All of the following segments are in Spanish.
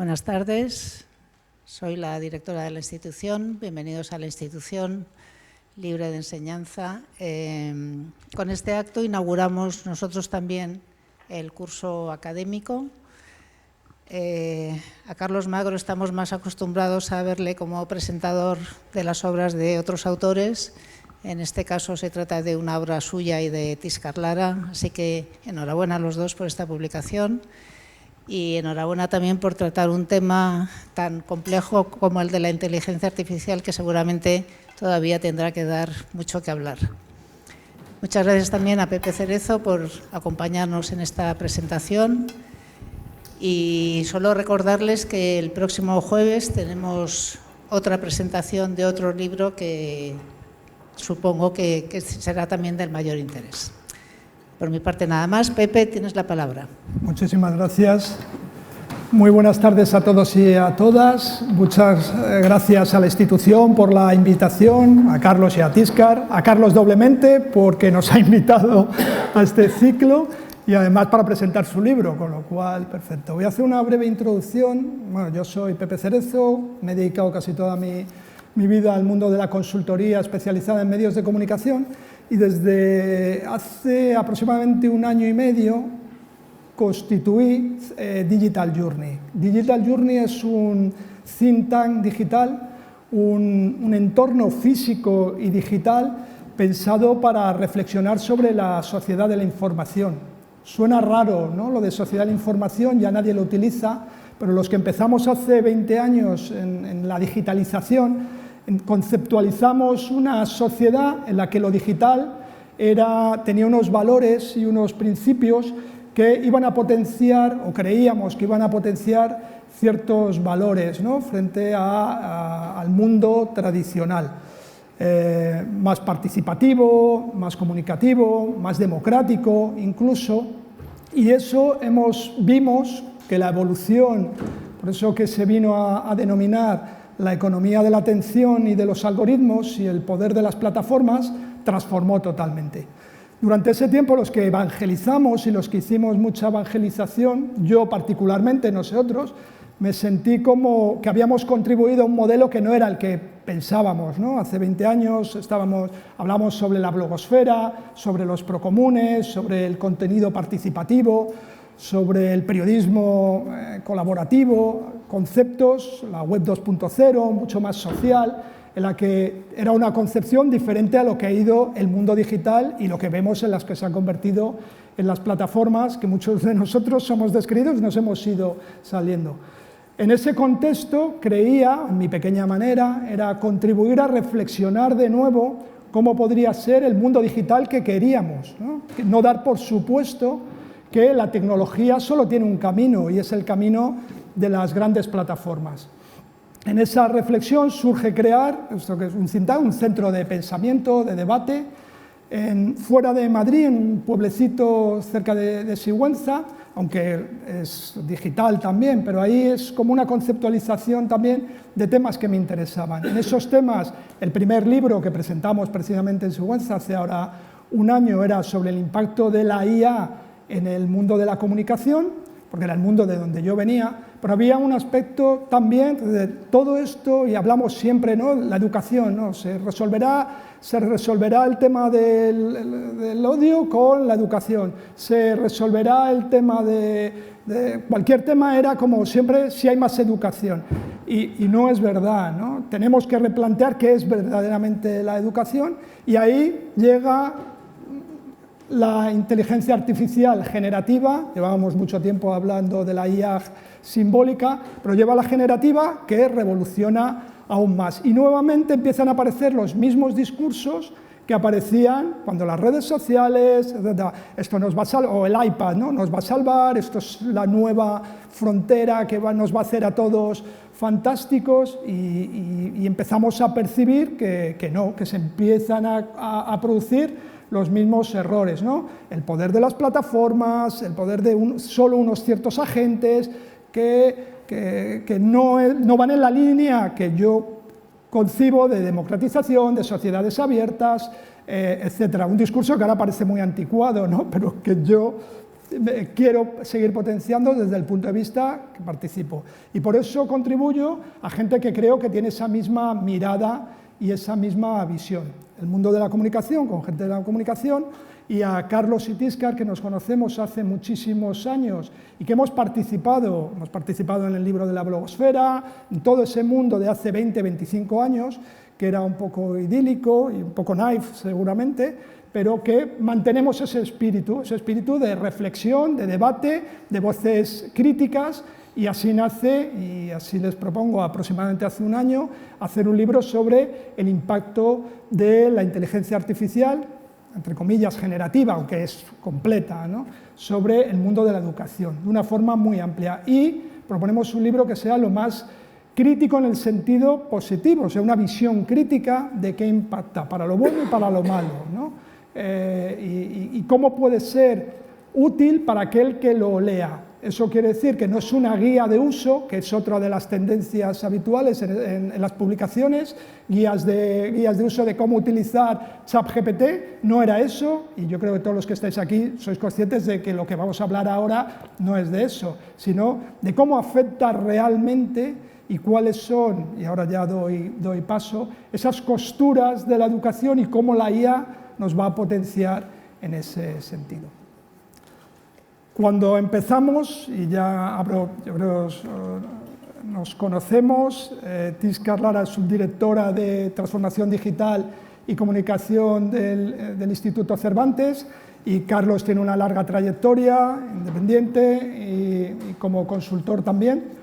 Buenas tardes, soy la directora de la institución. Bienvenidos a la institución libre de enseñanza. Con este acto inauguramos nosotros también el curso académico. A Carlos Magro estamos más acostumbrados a verle como presentador de las obras de otros autores. En este caso se trata de una obra suya y de Tiscar Lara, así que enhorabuena a los dos por esta publicación y enhorabuena también por tratar un tema tan complejo como el de la inteligencia artificial, que seguramente todavía tendrá que dar mucho que hablar. Muchas gracias también a Pepe Cerezo por acompañarnos en esta presentación. Y solo recordarles que el próximo jueves tenemos otra presentación de otro libro que supongo que será también del mayor interés. Por mi parte nada más. Pepe, tienes la palabra. Muchísimas gracias. Muy buenas tardes a todos y a todas. Muchas gracias a la institución por la invitación, a Carlos y a Tiscar, a Carlos doblemente porque nos ha invitado a este ciclo y además para presentar su libro, con lo cual, perfecto. Voy a hacer una breve introducción. Bueno, yo soy Pepe Cerezo, me he dedicado casi toda mi vida al mundo de la consultoría especializada en medios de comunicación y desde hace aproximadamente 1 año y medio constituí Digital Journey. Digital Journey es un think tank digital, un entorno físico y digital pensado para reflexionar sobre la sociedad de la información. Suena raro, ¿no?, lo de sociedad de la información, ya nadie lo utiliza, pero los que empezamos hace 20 años en la digitalización, conceptualizamos una sociedad en la que lo digital tenía unos valores y unos principios que iban a potenciar, o creíamos que iban a potenciar, ciertos valores, ¿no?, frente al mundo tradicional. Más participativo, más comunicativo, más democrático incluso, y eso vimos que la evolución, por eso que se vino a denominar la economía de la atención y de los algoritmos y el poder de las plataformas, transformó totalmente. Durante ese tiempo los que evangelizamos y los que hicimos mucha evangelización, yo particularmente, no sé otros, me sentí como que habíamos contribuido a un modelo que no era el que pensábamos, ¿no? Hace 20 años hablamos sobre la blogosfera, sobre los procomunes, sobre el contenido participativo, sobre el periodismo colaborativo, conceptos, la web 2.0, mucho más social, en la que era una concepción diferente a lo que ha ido el mundo digital y lo que vemos en las que se han convertido en las plataformas que muchos de nosotros somos descreídos y nos hemos ido saliendo. En ese contexto creía, en mi pequeña manera, era contribuir a reflexionar de nuevo cómo podría ser el mundo digital que queríamos, ¿no? No dar por supuesto que la tecnología solo tiene un camino y es el camino de las grandes plataformas. En esa reflexión surge crear esto que es un think tank, un centro de pensamiento, de debate, fuera de Madrid, en un pueblecito cerca de Sigüenza, aunque es digital también, pero ahí es como una conceptualización también de temas que me interesaban. En esos temas, el primer libro que presentamos precisamente en Sigüenza hace ahora 1 año era sobre el impacto de la IA en el mundo de la comunicación, porque era el mundo de donde yo venía, pero había un aspecto también de todo esto, y hablamos siempre, ¿no?, la educación, ¿no? Se resolverá el tema del odio con la educación, se resolverá el tema de cualquier tema, era como siempre si hay más educación, y no es verdad, ¿no? Tenemos que replantear qué es verdaderamente la educación, y ahí llega la inteligencia artificial generativa. Llevábamos mucho tiempo hablando de la IA simbólica, pero lleva la generativa que revoluciona aún más. Y nuevamente empiezan a aparecer los mismos discursos que aparecían cuando las redes sociales, esto nos va a salvar, o el iPad, ¿no?, nos va a salvar, esto es la nueva frontera que nos va a hacer a todos fantásticos, y empezamos a percibir que no, que se empiezan a producir los mismos errores, ¿no? El poder de las plataformas, el poder de solo unos ciertos agentes que no van en la línea que yo concibo de democratización, de sociedades abiertas, etcétera. Un discurso que ahora parece muy anticuado, ¿no?, pero que yo quiero seguir potenciando desde el punto de vista que participo. Y por eso contribuyo a gente que creo que tiene esa misma mirada y esa misma visión. El mundo de la comunicación, con gente de la comunicación, y a Carlos y Tíscar, que nos conocemos hace muchísimos años y que hemos participado en el libro de la blogosfera, en todo ese mundo de hace 20, 25 años, que era un poco idílico y un poco naif seguramente, pero que mantenemos ese espíritu de reflexión, de debate, de voces críticas, y así nace, y así les propongo aproximadamente hace un año, hacer un libro sobre el impacto de la inteligencia artificial, entre comillas generativa, aunque es completa, ¿no?, sobre el mundo de la educación, de una forma muy amplia. Y proponemos un libro que sea lo más crítico en el sentido positivo, o sea, una visión crítica de qué impacta, para lo bueno y para lo malo, ¿no? Y cómo puede ser útil para aquel que lo lea. Eso quiere decir que no es una guía de uso, que es otra de las tendencias habituales en las publicaciones, guías de uso de cómo utilizar ChatGPT, no era eso, y yo creo que todos los que estáis aquí sois conscientes de que lo que vamos a hablar ahora no es de eso, sino de cómo afecta realmente y cuáles son, y ahora ya doy paso, esas costuras de la educación y cómo la IA nos va a potenciar en ese sentido. Cuando empezamos, y ya abro, yo creo nos conocemos, Tíscar Lara es subdirectora de Transformación Digital y Comunicación del Instituto Cervantes, y Carlos tiene una larga trayectoria independiente y como consultor también,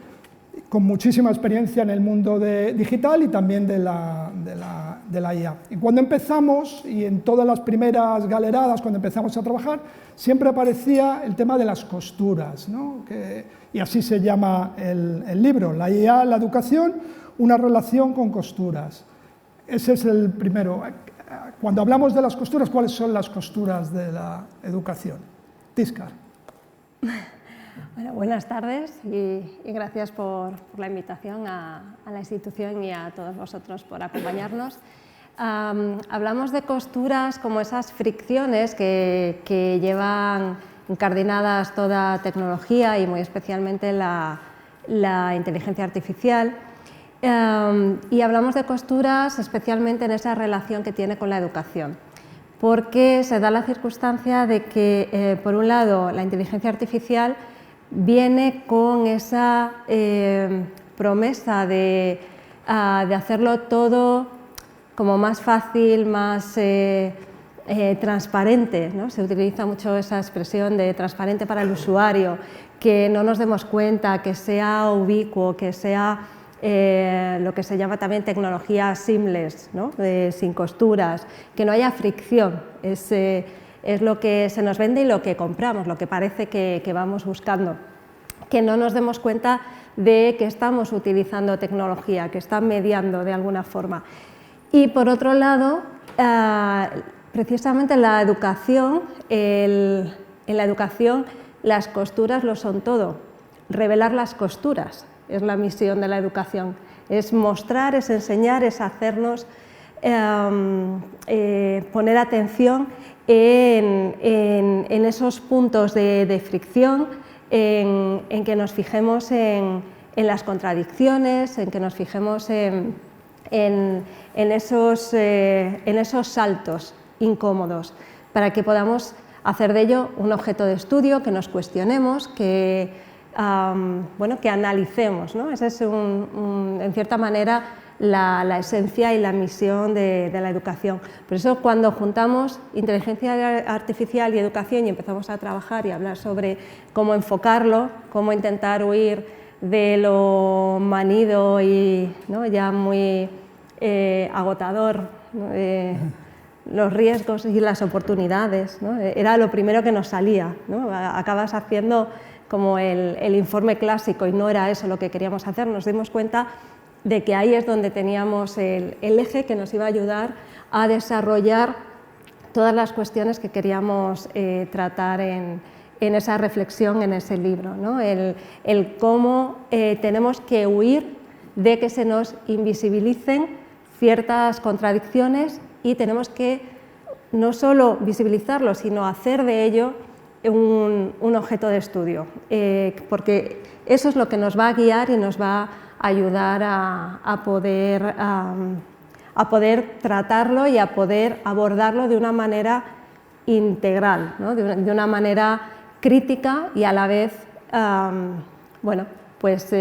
con muchísima experiencia en el mundo digital y también de la IA. Y cuando empezamos, y en todas las primeras galeradas, cuando empezamos a trabajar, siempre aparecía el tema de las costuras, ¿no? Y así se llama el libro, la IA, la educación, una relación con costuras. Ese es el primero. Cuando hablamos de las costuras, ¿cuáles son las costuras de la educación? Tíscar. Bueno, buenas tardes y gracias por la invitación a la institución y a todos vosotros por acompañarnos. Hablamos de costuras como esas fricciones que llevan incardinadas toda tecnología y muy especialmente la inteligencia artificial. Y hablamos de costuras especialmente en esa relación que tiene con la educación, porque se da la circunstancia de que, por un lado, la inteligencia artificial viene con esa promesa de hacerlo todo como más fácil, más transparente, ¿no? Se utiliza mucho esa expresión de transparente para el usuario, que no nos demos cuenta, que sea ubicuo, que sea lo que se llama también tecnología seamless, ¿no? Sin costuras, que no haya fricción. Es lo que se nos vende y lo que compramos, lo que parece que vamos buscando. Que no nos demos cuenta de que estamos utilizando tecnología, que está mediando de alguna forma. Y por otro lado, precisamente en la educación, las costuras lo son todo. Revelar las costuras es la misión de la educación. Es mostrar, es enseñar, es hacernos poner atención en esos puntos de fricción, en que nos fijemos en las contradicciones, en que nos fijemos en esos saltos incómodos, para que podamos hacer de ello un objeto de estudio, que nos cuestionemos, que analicemos, ¿no? Esa es, en cierta manera, la esencia y la misión de la educación. Por eso, cuando juntamos inteligencia artificial y educación y empezamos a trabajar y a hablar sobre cómo enfocarlo, cómo intentar huir de lo manido y, ¿no?, ya muy agotador, ¿no?, los riesgos y las oportunidades, ¿no?, era lo primero que nos salía, ¿no? Acabas haciendo como el informe clásico y no era eso lo que queríamos hacer. Nos dimos cuenta de que ahí es donde teníamos el eje que nos iba a ayudar a desarrollar todas las cuestiones que queríamos tratar en esa reflexión, en ese libro, ¿no? El cómo tenemos que huir de que se nos invisibilicen ciertas contradicciones y tenemos que no solo visibilizarlo, sino hacer de ello un objeto de estudio, porque eso es lo que nos va a guiar y nos va a ayudar a poder tratarlo y a poder abordarlo de una manera integral, ¿no? de una manera crítica y a la vez bueno, pues,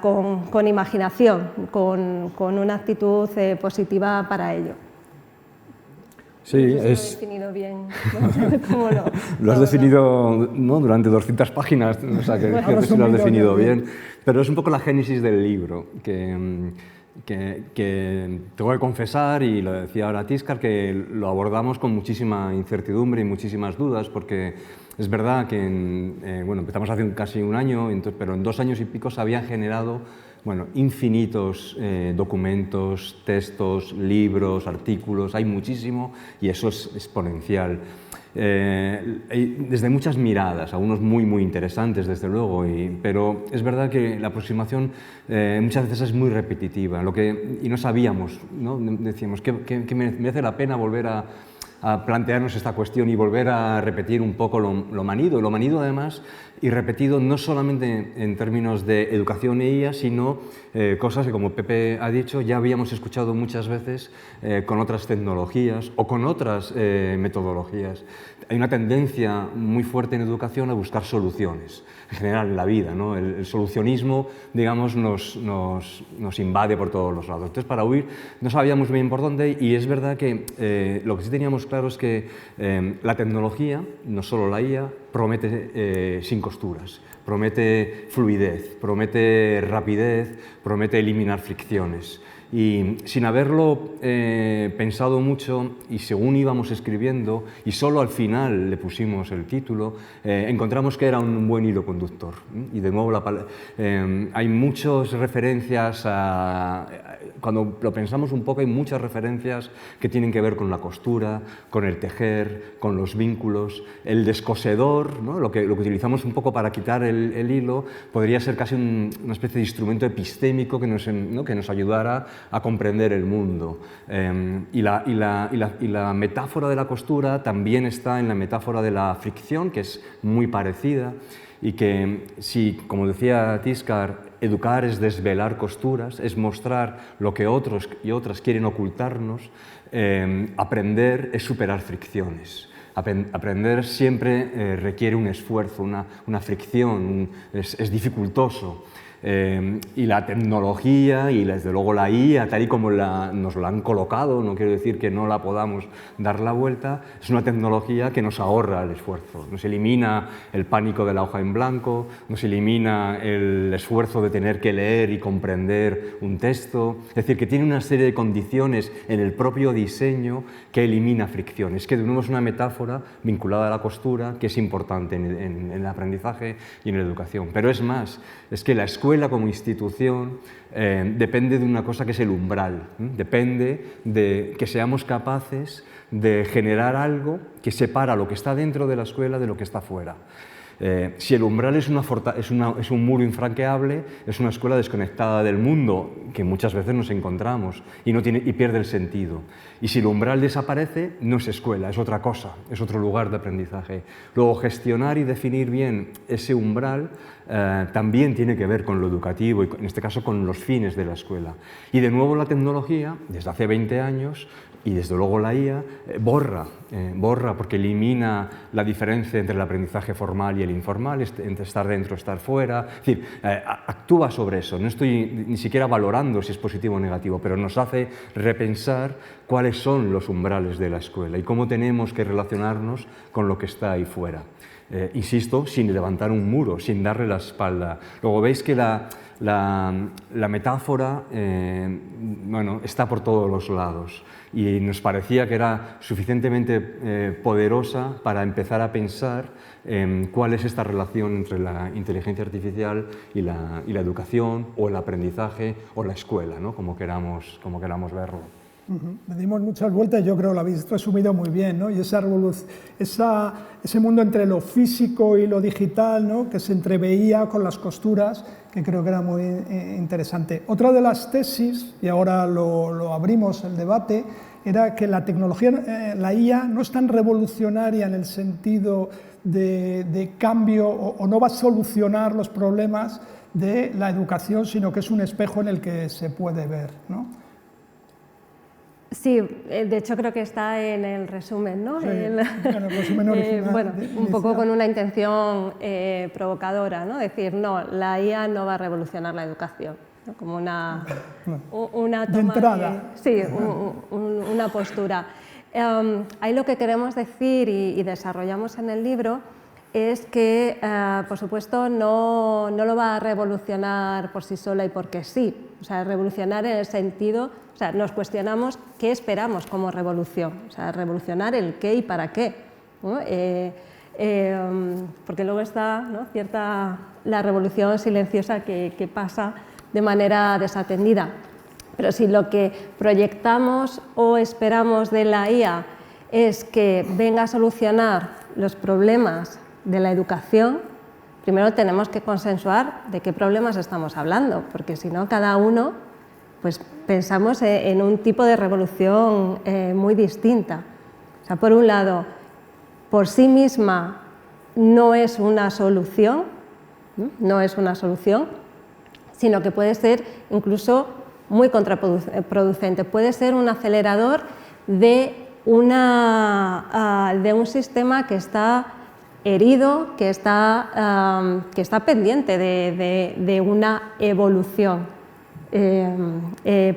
con imaginación, con una actitud positiva para ello. Sí, no sé si lo he definido bien. ¿Cómo lo has definido, ¿no?, durante 200 páginas, o sea, que lo has definido bien. Pero es un poco la génesis del libro, que tengo que confesar, y lo decía ahora Tiscar, que lo abordamos con muchísima incertidumbre y muchísimas dudas, porque es verdad que bueno, empezamos hace casi un año, pero en 2 años y pico se habían generado, bueno, infinitos documentos, textos, libros, artículos, hay muchísimo y eso es exponencial. Desde muchas miradas, algunos muy interesantes desde luego, pero es verdad que la aproximación muchas veces es muy repetitiva y no sabíamos, ¿no? Decíamos que merece la pena volver a plantearnos esta cuestión y volver a repetir un poco lo manido además, y repetido no solamente en términos de educación e IA, sino cosas que, como Pepe ha dicho, ya habíamos escuchado muchas veces con otras tecnologías o con otras metodologías. Hay una tendencia muy fuerte en educación a buscar soluciones, en general en la vida, ¿no? El solucionismo, digamos, nos invade por todos los lados. Entonces, para huir, no sabíamos bien por dónde, y es verdad que lo que sí teníamos claro es que la tecnología, no solo la IA, promete sin costuras, promete fluidez, promete rapidez, promete eliminar fricciones. Y sin haberlo pensado mucho, y según íbamos escribiendo, y solo al final le pusimos el título, encontramos que era un buen hilo conductor. Y de nuevo hay muchas referencias cuando lo pensamos un poco, hay muchas referencias que tienen que ver con la costura, con el tejer, con los vínculos. El descosedor, ¿no? lo que utilizamos un poco para quitar el hilo, podría ser casi una especie de instrumento epistémico que nos ayudara a comprender el mundo. Y la metáfora de la costura también está en la metáfora de la fricción, que es muy parecida, y que, si, como decía Tiscar, educar es desvelar costuras, es mostrar lo que otros y otras quieren ocultarnos, aprender es superar fricciones. Aprender siempre requiere un esfuerzo, una fricción, es dificultoso. Y la tecnología y desde luego la IA, tal y como nos la han colocado, no quiero decir que no la podamos dar la vuelta, es una tecnología que nos ahorra el esfuerzo, nos elimina el pánico de la hoja en blanco, nos elimina el esfuerzo de tener que leer y comprender un texto, es decir, que tiene una serie de condiciones en el propio diseño que elimina fricciones, que de nuevo es una metáfora vinculada a la costura que es importante en el aprendizaje y en la educación. Pero es más, es que la escuela como institución depende de una cosa que es el umbral, depende de que seamos capaces de generar algo que separa lo que está dentro de la escuela de lo que está fuera. Si el umbral es un muro infranqueable, es una escuela desconectada del mundo, que muchas veces nos encontramos y pierde el sentido. Y si el umbral desaparece, no es escuela, es otra cosa, es otro lugar de aprendizaje. Luego, gestionar y definir bien ese umbral también tiene que ver con lo educativo y, en este caso, con los fines de la escuela. Y de nuevo la tecnología, desde hace 20 años, y desde luego la IA, borra porque elimina la diferencia entre el aprendizaje formal y el informal, entre estar dentro y estar fuera. Es decir, actúa sobre eso. No estoy ni siquiera valorando si es positivo o negativo, pero nos hace repensar cuáles son los umbrales de la escuela y cómo tenemos que relacionarnos con lo que está ahí fuera. Insisto, sin levantar un muro, sin darle la espalda. Luego veis que la metáfora bueno, está por todos los lados y nos parecía que era suficientemente poderosa para empezar a pensar cuál es esta relación entre la inteligencia artificial y la educación, o el aprendizaje, o la escuela, ¿no? como queramos verlo. Le dimos muchas vueltas y yo creo que lo habéis resumido muy bien, ¿no? Y ese mundo entre lo físico y lo digital, ¿no? Que se entreveía con las costuras, que creo que era muy interesante. Otra de las tesis, y ahora lo abrimos el debate, era que la tecnología, la IA, no es tan revolucionaria en el sentido de cambio o no va a solucionar los problemas de la educación, sino que es un espejo en el que se puede ver, ¿no? Sí, de hecho creo que está en el resumen, ¿no? Sí, en el resumen original. Bueno, un poco con una intención provocadora, ¿no? Decir, no, la IA no va a revolucionar la educación, ¿no? Como una toma de entrada. Sí, una postura. Ahí lo que queremos decir y desarrollamos en el libro es que, por supuesto, no lo va a revolucionar por sí sola y porque sí. O sea, revolucionar en el sentido, o sea, nos cuestionamos qué esperamos como revolución. O sea, revolucionar el qué y para qué, ¿no? Porque luego está, ¿no?, la revolución silenciosa que pasa de manera desatendida. Pero si lo que proyectamos o esperamos de la IA es que venga a solucionar los problemas de la educación, primero tenemos que consensuar de qué problemas estamos hablando, porque si no, cada uno pues, pensamos en un tipo de revolución muy distinta. O sea, por un lado, por sí misma no es una solución, no es una solución, sino que puede ser incluso muy contraproducente, puede ser un acelerador de un sistema que está herido, que está pendiente de una evolución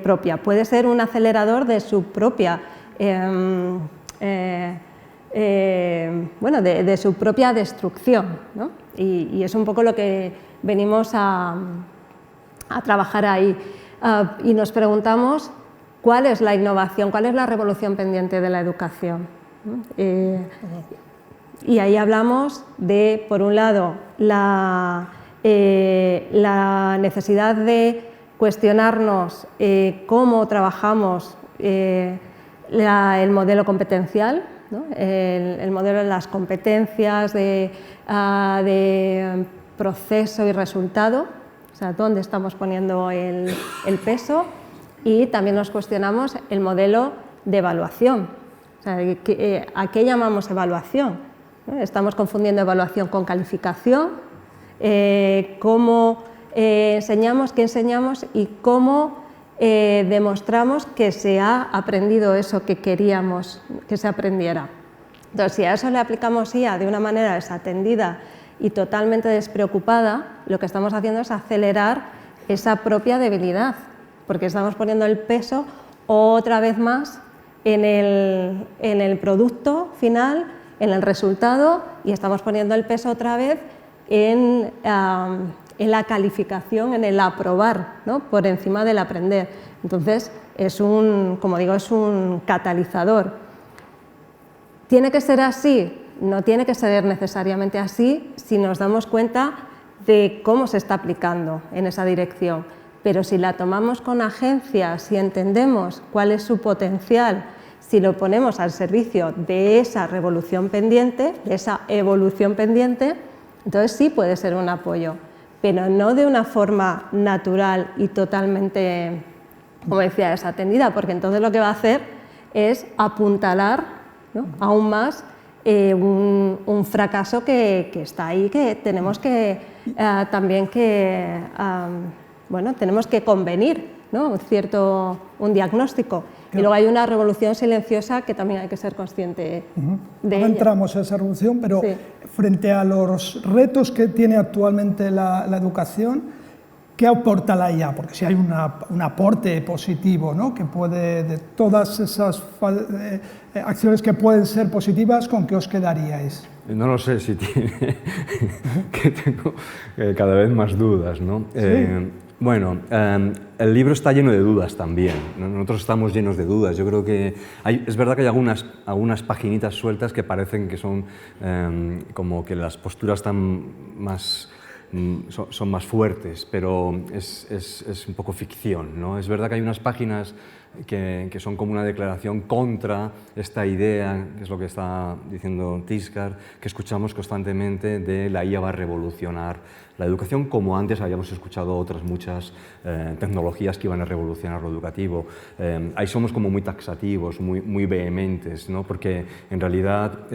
propia. Puede ser un acelerador de su propia, de su propia destrucción, ¿no? Y es un poco lo que venimos a trabajar ahí. Y nos preguntamos cuál es la innovación, cuál es la revolución pendiente de la educación. Y ahí hablamos de, por un lado, la necesidad de cuestionarnos cómo trabajamos el modelo competencial, ¿no? El modelo de las competencias de proceso y resultado, o sea, dónde estamos poniendo el peso, y también nos cuestionamos el modelo de evaluación. O sea, ¿a qué llamamos evaluación? Estamos confundiendo evaluación con calificación, cómo enseñamos, qué enseñamos y cómo demostramos que se ha aprendido eso que queríamos que se aprendiera. Entonces, si a eso le aplicamos IA de una manera desatendida y totalmente despreocupada, lo que estamos haciendo es acelerar esa propia debilidad, porque estamos poniendo el peso otra vez más en el producto final, en el resultado, y estamos poniendo el peso otra vez en la calificación, en el aprobar, ¿no?, por encima del aprender. Entonces, como digo, es un catalizador. ¿Tiene que ser así? No tiene que ser necesariamente así si nos damos cuenta de cómo se está aplicando en esa dirección. Pero si la tomamos con agencia, si entendemos cuál es su potencial, si lo ponemos al servicio de esa revolución pendiente, de esa evolución pendiente, entonces sí puede ser un apoyo, pero no de una forma natural y totalmente, como decía, desatendida, porque entonces lo que va a hacer es apuntalar, ¿no?, aún más un fracaso que está ahí, que tenemos que también tenemos que convenir, ¿no?, un diagnóstico. Y luego hay una revolución silenciosa que también hay que ser consciente de ella. No entramos a esa revolución, pero sí, frente a los retos que tiene actualmente la educación, ¿qué aporta la IA? Porque si hay un aporte positivo, ¿no?, que puede, de todas esas acciones que pueden ser positivas, ¿con qué os quedaríais? No lo sé, si tiene que tengo cada vez más dudas, ¿no? Sí. Bueno, el libro está lleno de dudas también. Nosotros estamos llenos de dudas. Yo creo que es verdad que hay algunas paginitas sueltas que parecen que son como que las posturas son más fuertes, pero es un poco ficción, ¿no? Es verdad que hay unas páginas que son como una declaración contra esta idea, que es lo que está diciendo Tiscar, que escuchamos constantemente de la IA va a revolucionar la educación, como antes habíamos escuchado otras muchas tecnologías que iban a revolucionar lo educativo. Ahí somos como muy taxativos, muy vehementes, ¿no? Porque en realidad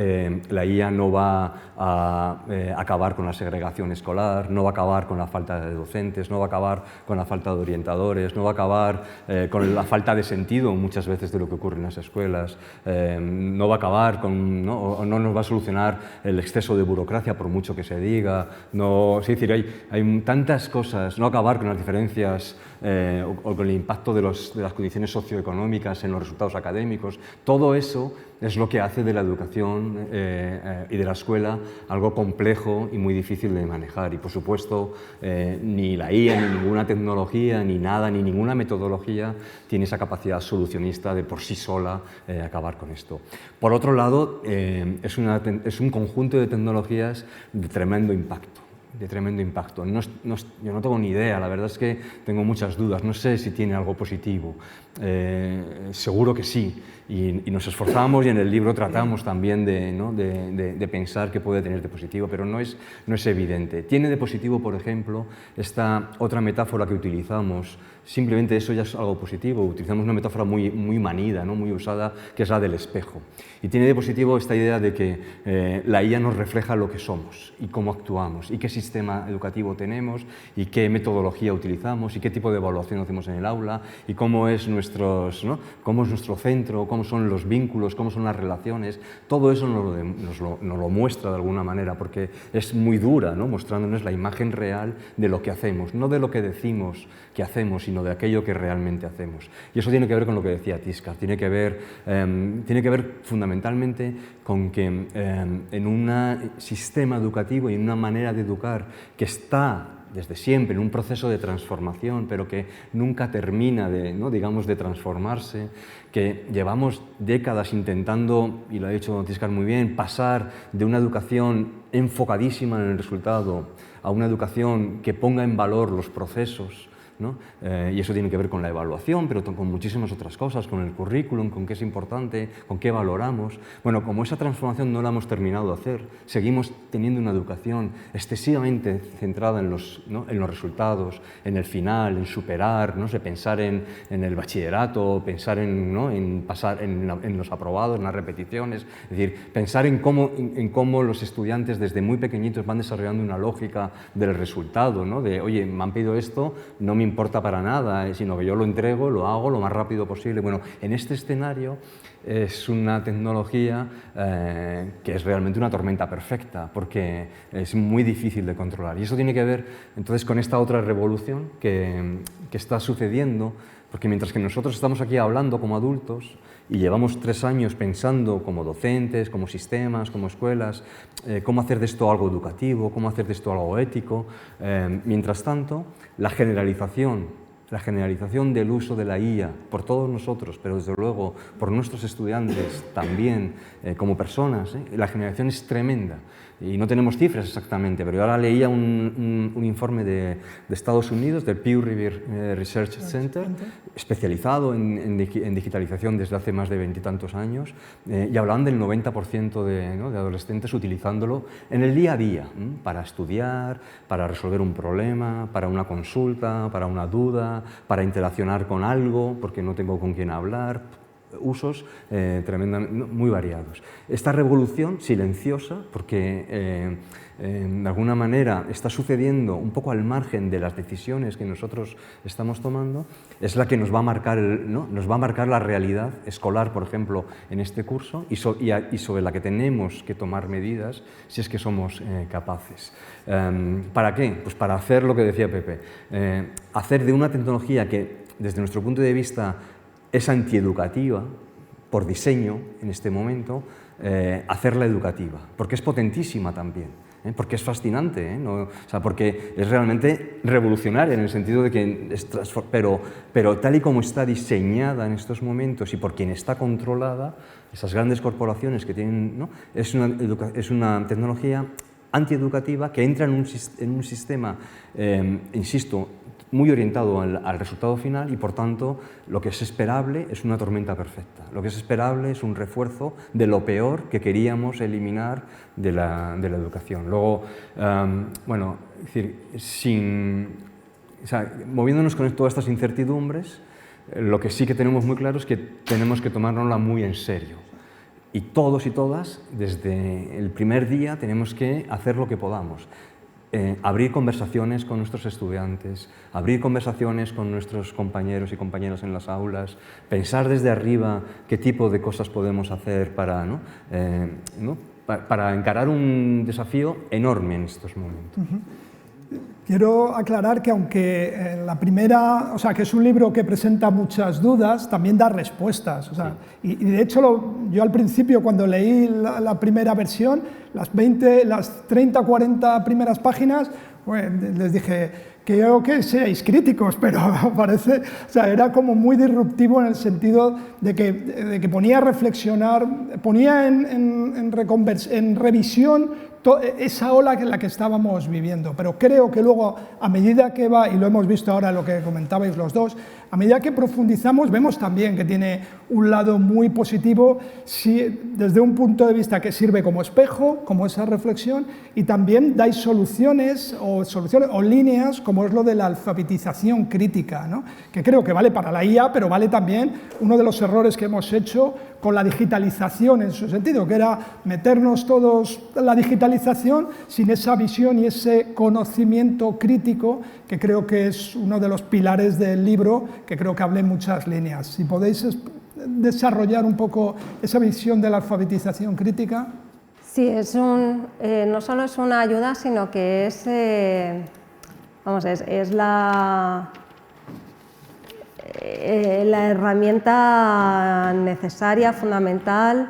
la IA no va a acabar con la segregación escolar, no va a acabar con la falta de docentes, no va a acabar con la falta de orientadores, no va a acabar con la falta de sentido muchas veces de lo que ocurre en las escuelas, no va a acabar con, o no nos va a solucionar el exceso de burocracia por mucho que se diga, no, es decir, hay tantas cosas, no acabar con las diferencias o con el impacto de las condiciones socioeconómicas en los resultados académicos. Todo eso es lo que hace de la educación y de la escuela algo complejo y muy difícil de manejar. Y por supuesto, ni la IA, ni ninguna tecnología, ni nada, ni ninguna metodología tiene esa capacidad solucionista de por sí sola acabar con esto. Por otro lado, es un conjunto de tecnologías de tremendo impacto. Yo no tengo ni idea, la verdad es que tengo muchas dudas, no sé si tiene algo positivo, seguro que sí, y nos esforzamos y en el libro tratamos también de pensar qué puede tener de positivo, pero no es evidente. Tiene de positivo, por ejemplo, esta otra metáfora que utilizamos, simplemente eso ya es algo positivo, utilizamos una metáfora muy manida, ¿no? Muy usada, que es la del espejo. Y tiene de positivo esta idea de que la IA nos refleja lo que somos y cómo actuamos y qué sistema educativo tenemos y qué metodología utilizamos y qué tipo de evaluación hacemos en el aula y cómo es nuestro centro, cómo son los vínculos, cómo son las relaciones. Todo eso nos lo muestra de alguna manera porque es muy dura, ¿no? Mostrándonos la imagen real de lo que hacemos, no de lo que decimos que hacemos, sino de aquello que realmente hacemos. Y eso tiene que ver con lo que decía Tiscar, tiene que ver fundamentalmente con que en un sistema educativo y en una manera de educar que está desde siempre en un proceso de transformación, pero que nunca termina de transformarse, que llevamos décadas intentando, y lo ha dicho Tiscar muy bien, pasar de una educación enfocadísima en el resultado a una educación que ponga en valor los procesos, ¿no? Y eso tiene que ver con la evaluación, pero con muchísimas otras cosas, con el currículum, con qué es importante, con qué valoramos. Bueno, como esa transformación no la hemos terminado de hacer, seguimos teniendo una educación excesivamente centrada en los resultados, en el final, en superar, no sé, pensar en el bachillerato, pensar en pasar en los aprobados, en las repeticiones, es decir, pensar en cómo los estudiantes desde muy pequeñitos van desarrollando una lógica del resultado, ¿no? De, oye, me han pedido esto, no me importa para nada, sino que yo lo entrego, lo hago lo más rápido posible. Bueno, en este escenario es una tecnología que es realmente una tormenta perfecta, porque es muy difícil de controlar. Y eso tiene que ver, entonces, con esta otra revolución que está sucediendo, porque mientras que nosotros estamos aquí hablando como adultos y llevamos 3 años pensando como docentes, como sistemas, como escuelas, cómo hacer de esto algo educativo, cómo hacer de esto algo ético, mientras tanto, la generalización del uso de la IA por todos nosotros, pero desde luego por nuestros estudiantes también como personas, la generación es tremenda. Y no tenemos cifras exactamente, pero yo ahora leía un informe de Estados Unidos, del Pew Research Center, especializado en digitalización desde hace más de 20 y tantos años, y hablaban del 90% de adolescentes utilizándolo en el día a día, para estudiar, para resolver un problema, para una consulta, para una duda, para interaccionar con algo, porque no tengo con quién hablar. Usos tremendamente, muy variados. Esta revolución silenciosa, porque de alguna manera está sucediendo un poco al margen de las decisiones que nosotros estamos tomando, es la que nos va a marcar, nos va a marcar la realidad escolar, por ejemplo, en este curso, y sobre la que tenemos que tomar medidas si es que somos capaces. ¿Para qué? Pues para hacer lo que decía Pepe, hacer de una tecnología que, desde nuestro punto de vista, es antieducativa, por diseño en este momento, hacerla educativa, porque es potentísima también, porque es fascinante, ¿no? O sea, porque es realmente revolucionaria en el sentido de que pero tal y como está diseñada en estos momentos y por quien está controlada, esas grandes corporaciones que tienen, ¿no? es una tecnología antieducativa que entra en un sistema, insisto, muy orientado al resultado final y, por tanto, lo que es esperable es una tormenta perfecta. Lo que es esperable es un refuerzo de lo peor que queríamos eliminar de la educación. Luego, bueno, es decir, moviéndonos con todas estas incertidumbres, lo que sí que tenemos muy claro es que tenemos que tomárnosla muy en serio. Y todos y todas, desde el primer día, tenemos que hacer lo que podamos. Abrir conversaciones con nuestros estudiantes, abrir conversaciones con nuestros compañeros y compañeras en las aulas, pensar desde arriba qué tipo de cosas podemos hacer para encarar un desafío enorme en estos momentos. Quiero aclarar que aunque la primera, o sea, que es un libro que presenta muchas dudas, también da respuestas. O sea, sí. y de hecho, yo al principio, cuando leí la primera versión, las 30, 40 primeras páginas, pues, les dije que yo que seáis críticos, pero parece, o sea, era como muy disruptivo en el sentido de que ponía a reflexionar, ponía en revisión esa ola en la que estábamos viviendo, pero creo que luego, a medida que va, y lo hemos visto ahora lo que comentabais los dos, a medida que profundizamos vemos también que tiene un lado muy positivo, desde un punto de vista que sirve como espejo, como esa reflexión, y también dais soluciones o líneas, como es lo de la alfabetización crítica, ¿no? Que creo que vale para la IA, pero vale también uno de los errores que hemos hecho con la digitalización en su sentido, que era meternos todos en la digitalización sin esa visión y ese conocimiento crítico, que creo que es uno de los pilares del libro, que creo que hablé en muchas líneas. Si podéis desarrollar un poco esa visión de la alfabetización crítica. Sí, no solo es una ayuda, sino que es la herramienta necesaria, fundamental,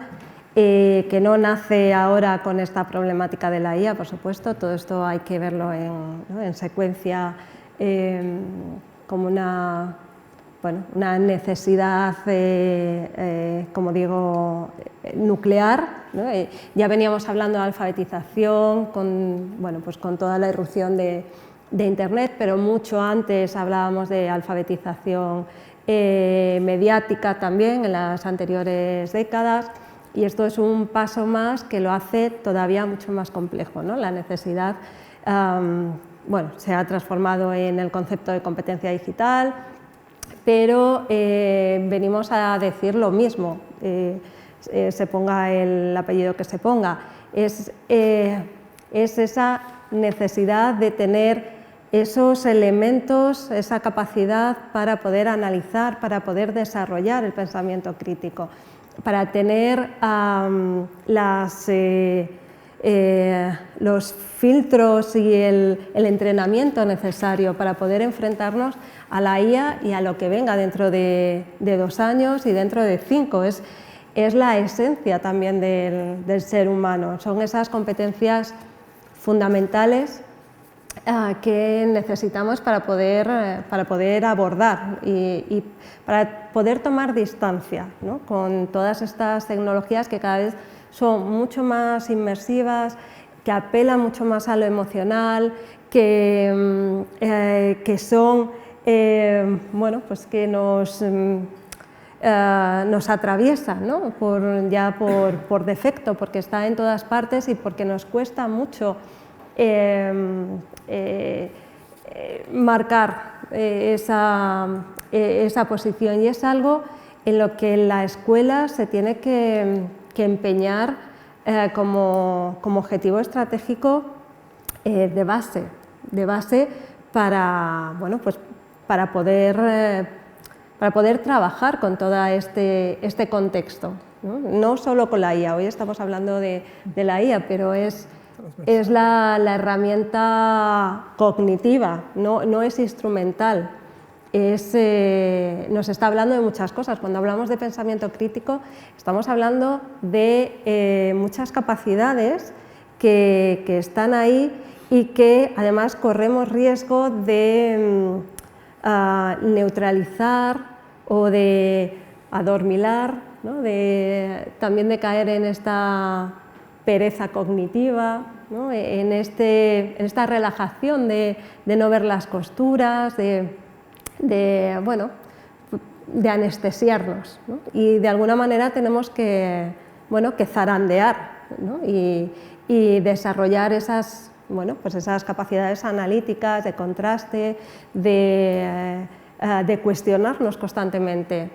que no nace ahora con esta problemática de la IA, por supuesto. Todo esto hay que verlo en secuencia, como una necesidad, como digo, nuclear, ¿no? Ya veníamos hablando de alfabetización con toda la irrupción de Internet, pero mucho antes hablábamos de alfabetización mediática también en las anteriores décadas, y esto es un paso más que lo hace todavía mucho más complejo, ¿no? La necesidad se ha transformado en el concepto de competencia digital, pero venimos a decir lo mismo, se ponga el apellido que se ponga, es esa necesidad de tener esos elementos, esa capacidad para poder analizar, para poder desarrollar el pensamiento crítico, para tener los filtros y el entrenamiento necesario para poder enfrentarnos a la IA y a lo que venga dentro de 2 años y dentro de 5. Es la esencia también del ser humano, son esas competencias fundamentales que necesitamos para poder abordar y para poder tomar distancia, ¿no? Con todas estas tecnologías que cada vez son mucho más inmersivas, que apelan mucho más a lo emocional, que son, que nos atraviesan, ¿no? por defecto, porque está en todas partes y porque nos cuesta mucho marcar esa posición, y es algo en lo que la escuela se tiene que empeñar como objetivo estratégico de base para poder trabajar con todo este contexto, ¿no? No solo con la IA, hoy estamos hablando de la IA, pero es la herramienta cognitiva, no es instrumental. Nos está hablando de muchas cosas. Cuando hablamos de pensamiento crítico, estamos hablando de muchas capacidades que están ahí y que además corremos riesgo de neutralizar o de adormilar, ¿no? También de caer en esta pereza cognitiva, ¿no? En esta relajación de no ver las costuras, bueno, de anestesiarnos, ¿no? Y de alguna manera tenemos que, bueno, que zarandear, ¿no? y desarrollar esas, bueno, pues esas capacidades analíticas, de contraste, de cuestionarnos constantemente.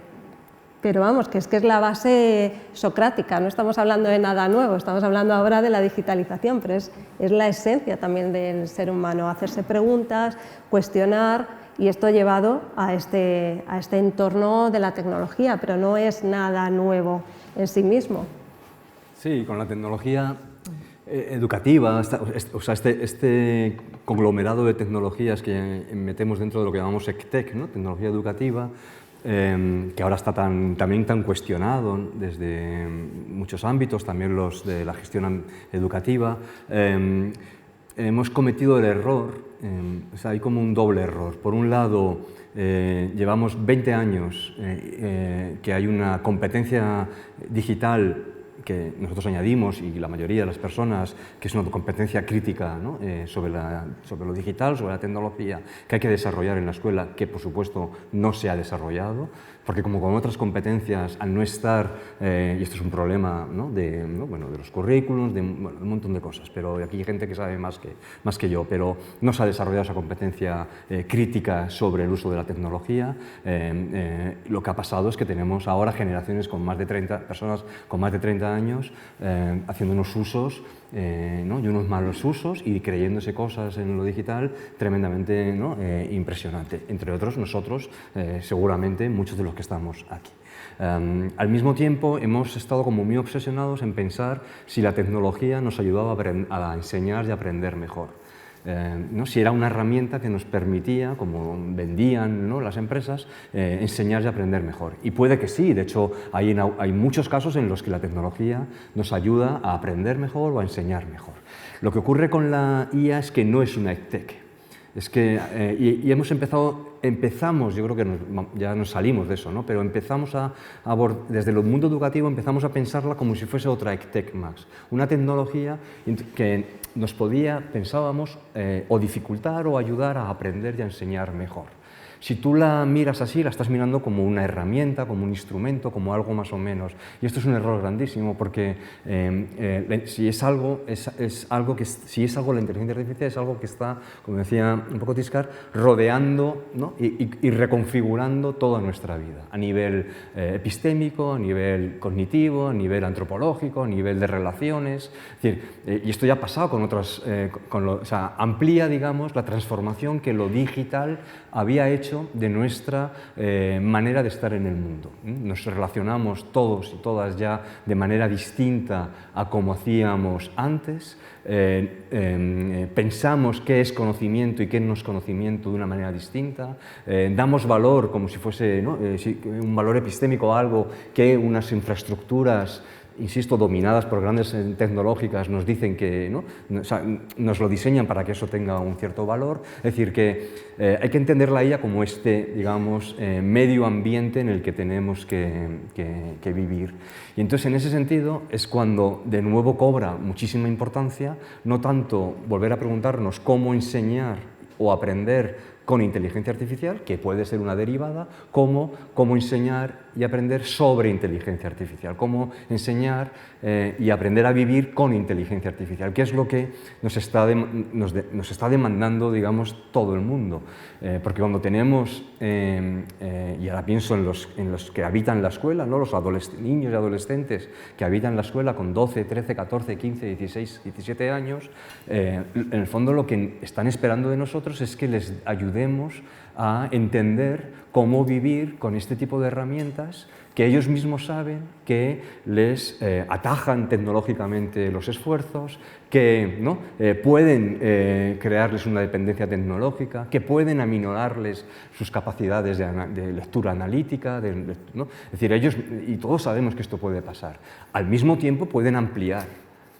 Pero vamos, que es la base socrática, no estamos hablando de nada nuevo, estamos hablando ahora de la digitalización, pero es la esencia también del ser humano, hacerse preguntas, cuestionar, y esto llevado a este entorno de la tecnología, pero no es nada nuevo en sí mismo. Sí, con la tecnología educativa, o sea, este conglomerado de tecnologías que metemos dentro de lo que llamamos EdTech, ¿no? Tecnología educativa, que ahora está también tan cuestionado desde muchos ámbitos, también los de la gestión educativa. Hemos cometido el error, o sea, hay como un doble error. Por un lado, llevamos 20 años que hay una competencia digital que nosotros añadimos, y la mayoría de las personas, que es una competencia crítica, ¿no? sobre lo digital, sobre la tecnología, que hay que desarrollar en la escuela, que por supuesto no se ha desarrollado, porque como con otras competencias, al no estar, y esto es un problema, ¿no? de los currículums, de un montón de cosas, pero aquí hay gente que sabe más que yo, pero no se ha desarrollado esa competencia crítica sobre el uso de la tecnología. Lo que ha pasado es que tenemos ahora generaciones con más de 30, personas con más de 30 años haciendo unos usos, ¿no? y unos malos usos y creyéndose cosas en lo digital tremendamente, ¿no? Impresionante. Entre otros, nosotros, seguramente, muchos de los que estamos aquí. Al mismo tiempo, hemos estado como muy obsesionados en pensar si la tecnología nos ayudaba a enseñar y aprender mejor. ¿No? Si era una herramienta que nos permitía, como vendían, ¿no? las empresas, enseñar y aprender mejor. Y puede que sí, de hecho hay muchos casos en los que la tecnología nos ayuda a aprender mejor o a enseñar mejor. Lo que ocurre con la IA es que no es una EdTech. Es que, y empezamos, yo creo que ya nos salimos de eso, ¿no? Pero empezamos desde el mundo educativo empezamos a pensarla como si fuese otra EdTech más, una tecnología que nos podía, pensábamos, o dificultar o ayudar a aprender y a enseñar mejor. Si tú la miras así, la estás mirando como una herramienta, como un instrumento, como algo más o menos. Y esto es un error grandísimo porque si es algo la inteligencia artificial es algo que está, como decía un poco Tiscar, rodeando, ¿no? y reconfigurando toda nuestra vida, a nivel epistémico, a nivel cognitivo, a nivel antropológico, a nivel de relaciones. Es decir, y esto ya ha pasado con otras, o sea, amplía, digamos, la transformación que lo digital había hecho de nuestra manera de estar en el mundo. Nos relacionamos todos y todas ya de manera distinta a como hacíamos antes, pensamos qué es conocimiento y qué no es conocimiento de una manera distinta, damos valor como si fuese, ¿no? Un valor epistémico a algo que unas infraestructuras, insisto, dominadas por grandes tecnológicas, nos dicen que, ¿no? O sea, nos lo diseñan para que eso tenga un cierto valor. Es decir, que hay que entender la IA como digamos, medio ambiente en el que tenemos que vivir. Y entonces, en ese sentido, es cuando de nuevo cobra muchísima importancia, no tanto volver a preguntarnos cómo enseñar o aprender con inteligencia artificial, que puede ser una derivada, como cómo enseñar y aprender sobre inteligencia artificial, cómo enseñar y aprender a vivir con inteligencia artificial, que es lo que nos está demandando, digamos, todo el mundo. Porque cuando tenemos, y ahora pienso en los que habitan la escuela, ¿no? Los niños y adolescentes que habitan la escuela con 12, 13, 14, 15, 16, 17 años, en el fondo lo que están esperando de nosotros es que les ayudemos a entender cómo vivir con este tipo de herramientas que ellos mismos saben que les atajan tecnológicamente los esfuerzos, que, ¿no? Pueden crearles una dependencia tecnológica, que pueden aminorarles sus capacidades de lectura analítica, ¿no? Es decir, ellos, y todos sabemos que esto puede pasar. Al mismo tiempo pueden ampliar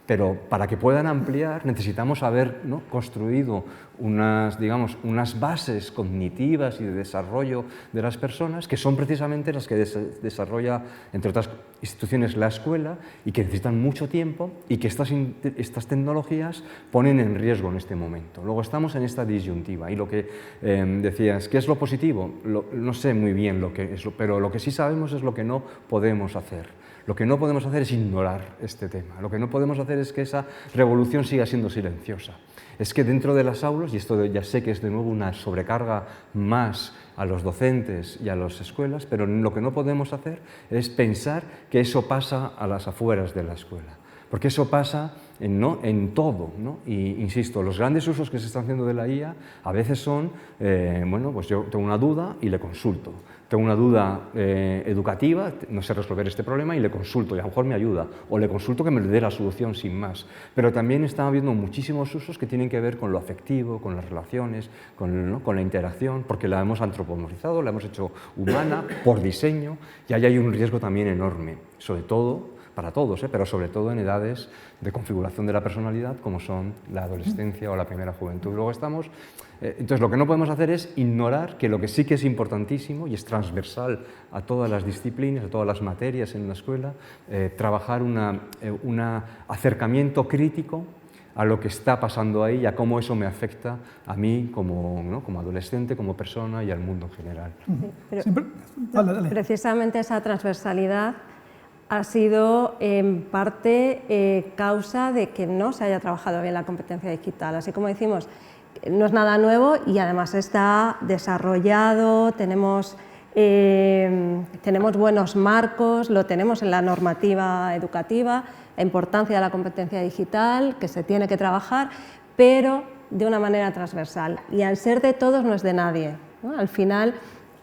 Pero para que puedan ampliar necesitamos haber, ¿no?, construido unas, digamos, unas bases cognitivas y de desarrollo de las personas que son precisamente las que desarrolla, entre otras instituciones, la escuela, y que necesitan mucho tiempo y que estas tecnologías ponen en riesgo en este momento. Luego estamos en esta disyuntiva y lo que decías, ¿qué es lo positivo? No sé muy bien lo que es, pero lo que sí sabemos es lo que no podemos hacer. Lo que no podemos hacer es ignorar este tema. Lo que no podemos hacer es que esa revolución siga siendo silenciosa. Es que dentro de las aulas, y esto ya sé que es de nuevo una sobrecarga más a los docentes y a las escuelas, pero lo que no podemos hacer es pensar que eso pasa a las afueras de la escuela. Porque eso pasa en todo, ¿no? Y insisto, los grandes usos que se están haciendo de la IA a veces son, bueno, pues yo tengo una duda y le consulto. Tengo una duda educativa, no sé resolver este problema y le consulto y a lo mejor me ayuda, o le consulto que me le dé la solución sin más. Pero también están habiendo muchísimos usos que tienen que ver con lo afectivo, con las relaciones, ¿no?, con la interacción, porque la hemos antropomorfizado, la hemos hecho humana por diseño, y ahí hay un riesgo también enorme, sobre todo para todos, pero sobre todo en edades de configuración de la personalidad como son la adolescencia o la primera juventud. Luego estamos, entonces lo que no podemos hacer es ignorar que lo que sí que es importantísimo y es transversal a todas las disciplinas, a todas las materias en la escuela, trabajar un acercamiento crítico a lo que está pasando ahí y a cómo eso me afecta a mí como, ¿no?, como adolescente, como persona y al mundo en general. Pero precisamente esa transversalidad ha sido en parte causa de que no se haya trabajado bien la competencia digital. Así como decimos, no es nada nuevo y además está desarrollado, tenemos buenos marcos, lo tenemos en la normativa educativa, la importancia de la competencia digital, que se tiene que trabajar, pero de una manera transversal. Y al ser de todos no es de nadie, ¿no? Al final,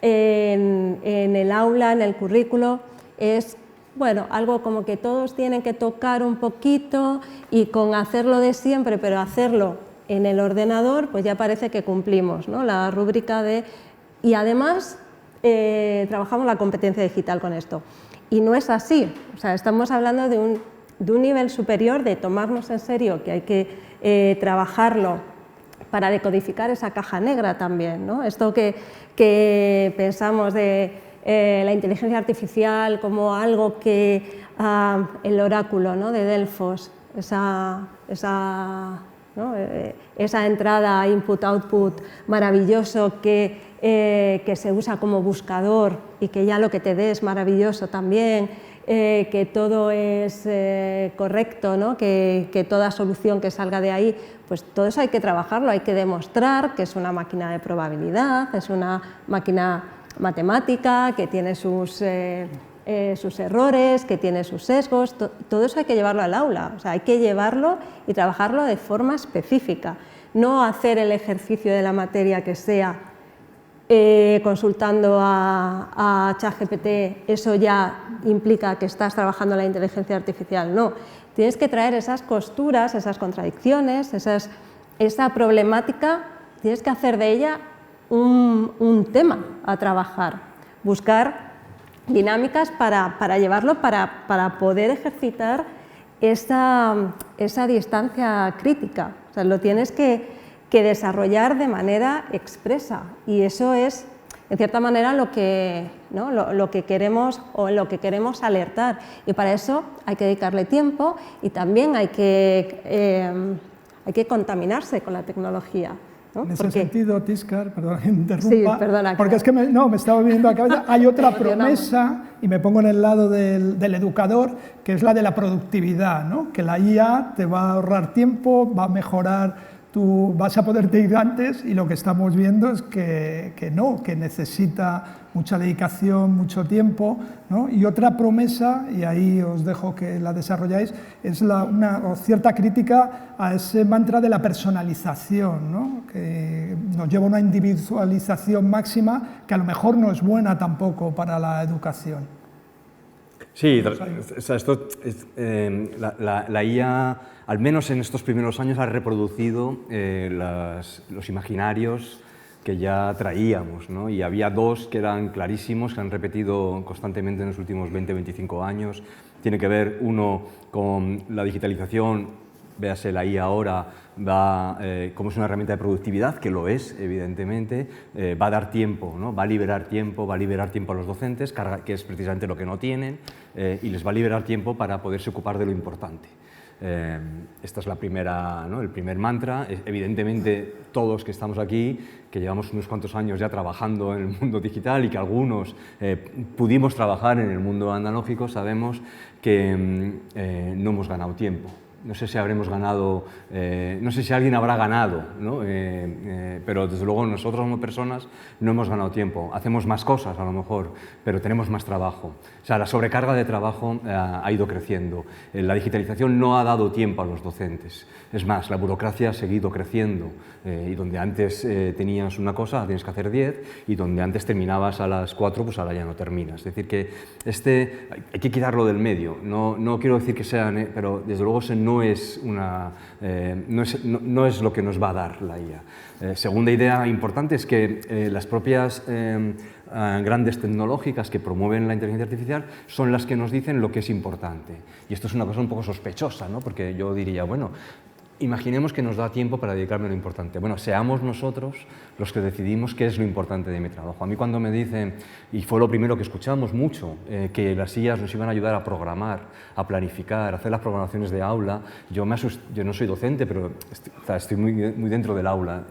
en el aula, en el currículo, es bueno, algo como que todos tienen que tocar un poquito y con hacerlo de siempre, pero hacerlo en el ordenador, pues ya parece que cumplimos, ¿no?, la rúbrica de... Y además trabajamos la competencia digital con esto. Y no es así, o sea, estamos hablando de un nivel superior, de tomarnos en serio, que hay que trabajarlo para decodificar esa caja negra también, ¿no? Esto que pensamos de la inteligencia artificial como algo que el oráculo, ¿no?, de Delfos, esa entrada input-output maravilloso que se usa como buscador y que ya lo que te dé es maravilloso también, que todo es correcto, ¿no?, que toda solución que salga de ahí, pues todo eso hay que trabajarlo, hay que demostrar que es una máquina de probabilidad, es una máquina matemática, que tiene sus errores, que tiene sus sesgos, todo eso hay que llevarlo al aula, o sea, hay que llevarlo y trabajarlo de forma específica, no hacer el ejercicio de la materia que sea consultando a ChatGPT, eso ya implica que estás trabajando la inteligencia artificial, no, tienes que traer esas costuras, esas contradicciones, esa problemática, tienes que hacer de ella un tema a trabajar, buscar dinámicas para llevarlo, para poder ejercitar esa distancia crítica. O sea, lo tienes que desarrollar de manera expresa y eso es, en cierta manera, lo que queremos o en lo que queremos alertar. Y para eso hay que dedicarle tiempo y también hay que contaminarse con la tecnología, ¿no? En ese sentido, Tiscar, perdona que me interrumpa, sí, perdona, porque es que me estaba viniendo a la cabeza, hay otra promesa, y me pongo en el lado del educador, que es la de la productividad, ¿no? Que la IA te va a ahorrar tiempo, va a mejorar, tú vas a poderte ir antes, y lo que estamos viendo es que no, que necesita mucha dedicación, mucho tiempo, ¿no? Y otra promesa, y ahí os dejo que la desarrolláis, es una cierta crítica a ese mantra de la personalización, ¿no? Que nos lleva a una individualización máxima que a lo mejor no es buena tampoco para la educación. Sí, o sea, la IA, al menos en estos primeros años, ha reproducido los imaginarios que ya traíamos, ¿no? Y había dos que eran clarísimos, que han repetido constantemente en los últimos 20-25 años. Tiene que ver uno con la digitalización, véase la IA ahora, como es una herramienta de productividad, que lo es, evidentemente, va a dar tiempo, ¿no? Va a liberar tiempo a los docentes, que es precisamente lo que no tienen, y les va a liberar tiempo para poderse ocupar de lo importante. Esta es la primera, ¿no? El primer mantra. Evidentemente, todos que estamos aquí, que llevamos unos cuantos años ya trabajando en el mundo digital y que algunos pudimos trabajar en el mundo analógico, sabemos que no hemos ganado tiempo. No sé si habremos ganado, no sé si alguien habrá ganado, ¿no? Pero desde luego nosotros como personas no hemos ganado tiempo. Hacemos más cosas a lo mejor, pero tenemos más trabajo. O sea, la sobrecarga de trabajo ha ido creciendo. La digitalización no ha dado tiempo a los docentes. Es más, la burocracia ha seguido creciendo. Y donde antes tenías una cosa, tienes que hacer 10, y donde antes terminabas a las 4, pues ahora ya no terminas. Es decir, que hay que quitarlo del medio. No quiero decir que sean, pero desde luego no es lo que nos va a dar la IA. Segunda idea importante es que las propias grandes tecnológicas que promueven la inteligencia artificial son las que nos dicen lo que es importante. Y esto es una cosa un poco sospechosa, ¿no? Porque yo diría, bueno, imaginemos que nos da tiempo para dedicarme a lo importante. Bueno, seamos nosotros los que decidimos qué es lo importante de mi trabajo. A mí cuando me dicen, y fue lo primero que escuchamos mucho, que las IAs nos iban a ayudar a programar, a planificar, a hacer las programaciones de aula, yo no soy docente, pero estoy muy dentro del aula,